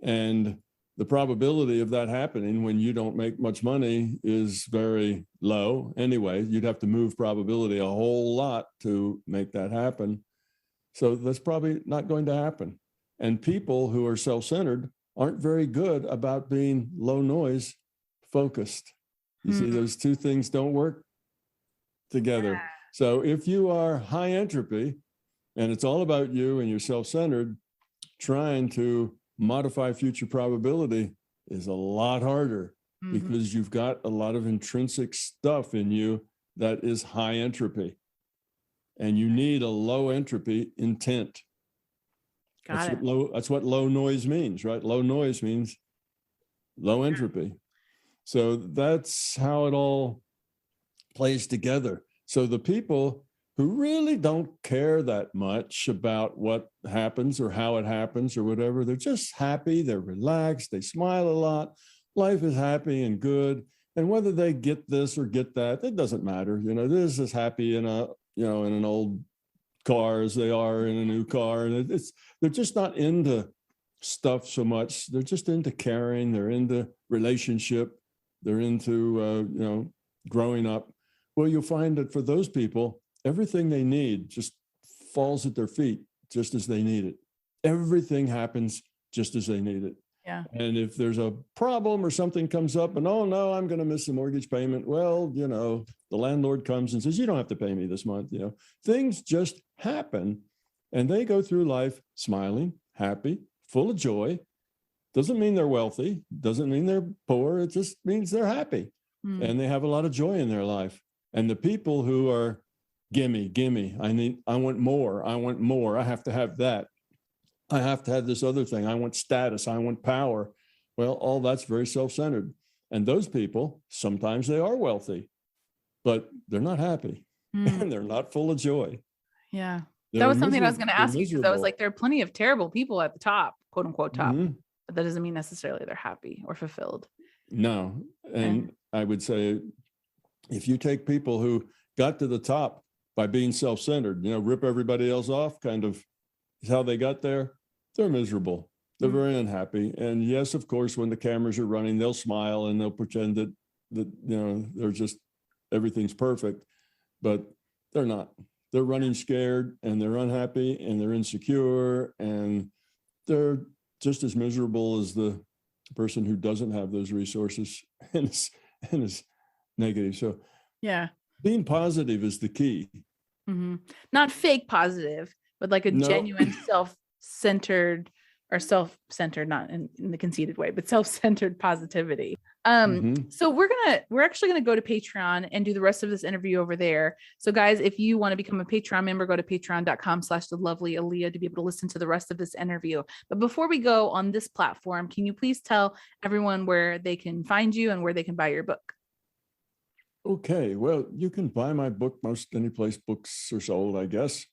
And the probability of that happening when you don't make much money is very low. Anyway, you'd have to move probability a whole lot to make that happen. So that's probably not going to happen. And people who are self-centered aren't very good about being low noise focused. You see, those two things don't work together. So if you are high entropy and it's all about you and you're self-centered, trying to modify future probability is a lot harder because you've got a lot of intrinsic stuff in you that is high entropy. And you need a low entropy intent. That's what low noise means, right? Low noise means low entropy. So that's how it all plays together. So the people who really don't care that much about what happens or how it happens or whatever, they're just happy, they're relaxed, they smile a lot, life is happy and good. And whether they get this or get that, it doesn't matter. They're just as happy in an old car as they are in a new car. And they're just not into stuff so much. They're just into caring, they're into relationship, they're into growing up. Well, you'll find that for those people, everything they need just falls at their feet just as they need it. Everything happens just as they need it. Yeah. And if there's a problem or something comes up and, oh no, I'm going to miss the mortgage payment. Well, the landlord comes and says, you don't have to pay me this month. Things just happen And they go through life smiling, happy, full of joy. Doesn't mean they're wealthy, doesn't mean they're poor. It just means they're happy and they have a lot of joy in their life. And the people who are, gimme, I want more, I have to have that. I have to have this other thing. I want status, I want power. Well, all that's very self-centered. And those people, sometimes they are wealthy, but they're not happy and they're not full of joy. Yeah. They're That was something I was going to ask you, because I was miserable. like, there are plenty of terrible people at the top, quote unquote top, but that doesn't mean necessarily they're happy or fulfilled. No. And I would say, if you take people who got to the top by being self-centered, rip everybody else off, kind of is how they got there, they're miserable. They're very unhappy. And yes, of course, when the cameras are running, they'll smile and they'll pretend that they're just, everything's perfect, but they're not. They're running scared and they're unhappy and they're insecure and they're just as miserable as the person who doesn't have those resources and is negative. So yeah, being positive is the key. Not fake positive, but like a genuine self-centered, or self-centered, not in the conceited way, but self-centered positivity. So we're actually gonna go to Patreon and do the rest of this interview over there. So guys, if you want to become a Patreon member, go to patreon.com/thelovelyaleah to be able to listen to the rest of this interview. But before we go on this platform, can you please tell everyone where they can find you and where they can buy your book? Okay, well, you can buy my book most any place books are sold, I guess.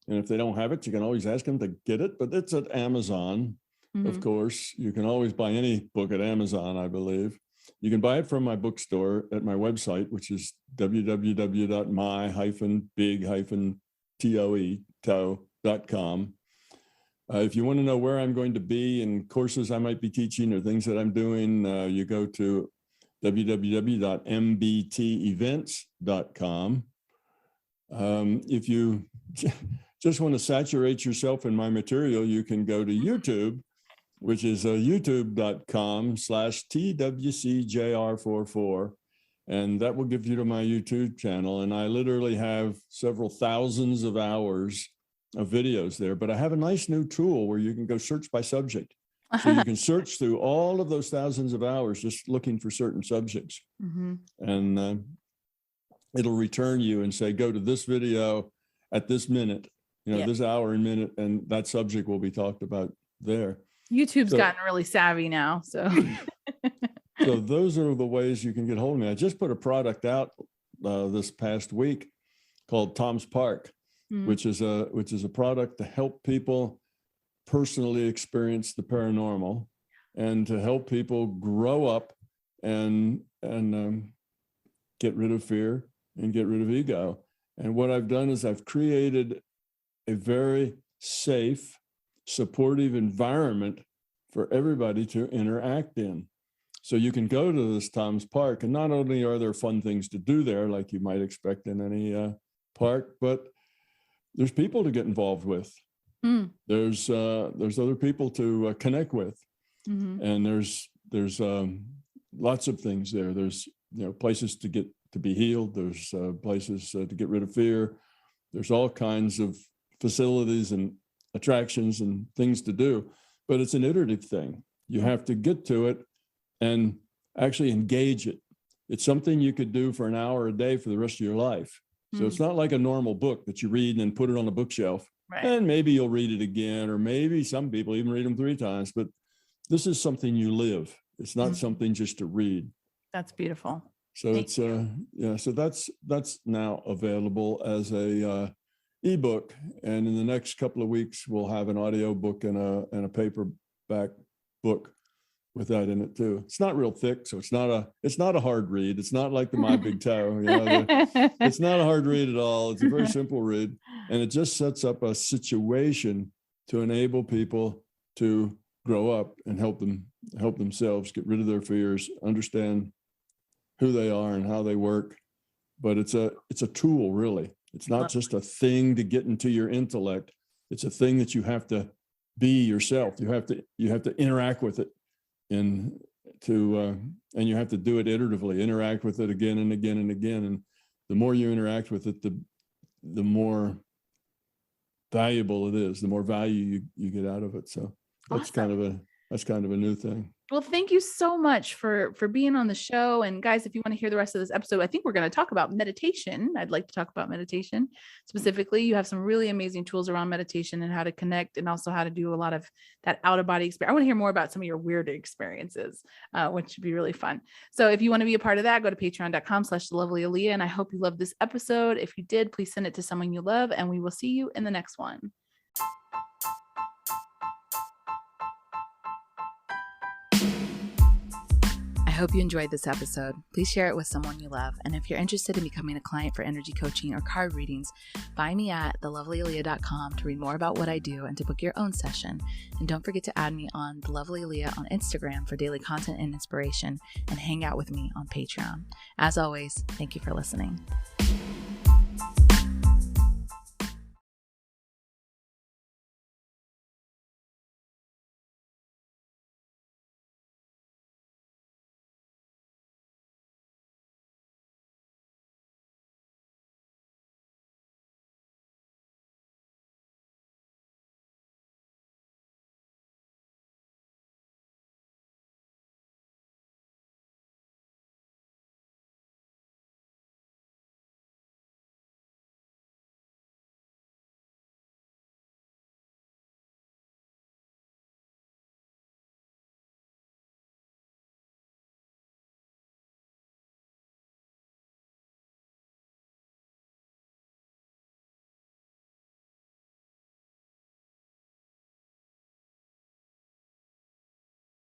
And if they don't have it, you can always ask them to get it, but it's at Amazon, of course. You can always buy any book at Amazon, I believe. You can buy it from my bookstore at my website, which is www.my-big-toe.com. If you want to know where I'm going to be and courses I might be teaching or things that I'm doing, you go to www.mbtevents.com. If you just want to saturate yourself in my material, you can go to YouTube, which is youtube.com/TWCJR44. And that will give you to my YouTube channel. And I literally have several thousands of hours of videos there, but I have a nice new tool where you can go search by subject. So you can search through all of those thousands of hours just looking for certain subjects. And it'll return you and say, go to this video at this minute, this hour and minute, and that subject will be talked about there. YouTube's gotten really savvy now. So those are the ways you can get hold of me. I just put a product out this past week called Tom's Park, which is a product to help people personally experience the paranormal and to help people grow up and get rid of fear and get rid of ego. And what I've done is I've created a very safe, supportive environment for everybody to interact in. So you can go to this Tom's Park, and not only are there fun things to do there, like you might expect in any park, but there's people to get involved with. There's other people to connect with, and there's lots of things there. There's places to get to be healed. There's places to get rid of fear. There's all kinds of facilities and attractions and things to do, but it's an iterative thing. You have to get to it and actually engage it. It's something you could do for an hour a day for the rest of your life. So it's not like a normal book that you read and then put it on a bookshelf. Right. And maybe you'll read it again, or maybe some people even read them 3 times, but this is something you live. It's not something just to read. That's beautiful. So so that's now available as a ebook. And in the next couple of weeks, we'll have an audio book and a paperback book with that in it too. It's not real thick, so it's not a hard read. It's not like the My Big Toe. It's not a hard read at all. It's a very simple read, and it just sets up a situation to enable people to grow up and help themselves get rid of their fears, understand who they are and how they work. But it's a tool, really. It's not just a thing to get into your intellect. It's a thing that you have to be yourself. You have to interact with it. And you have to do it iteratively, interact with it again and again and again. And the more you interact with it, the more valuable it is, the more value you get out of it. So that's Awesome. kind of a new thing. Well, thank you so much for being on the show. And guys, if you want to hear the rest of this episode, I think we're going to talk about meditation. I'd like to talk about meditation specifically. You have some really amazing tools around meditation and how to connect, and also how to do a lot of that out of body experience. I want to hear more about some of your weird experiences, which would be really fun. So if you want to be a part of that, go to patreon.com/thelovelyaleah. And I hope you loved this episode. If you did, please send it to someone you love, and we will see you in the next one. I hope you enjoyed this episode. Please share it with someone you love. And if you're interested in becoming a client for energy coaching or card readings, find me at thelovelyaleah.com to read more about what I do and to book your own session. And don't forget to add me on The Lovely Aleah on Instagram for daily content and inspiration, and hang out with me on Patreon. As always, thank you for listening.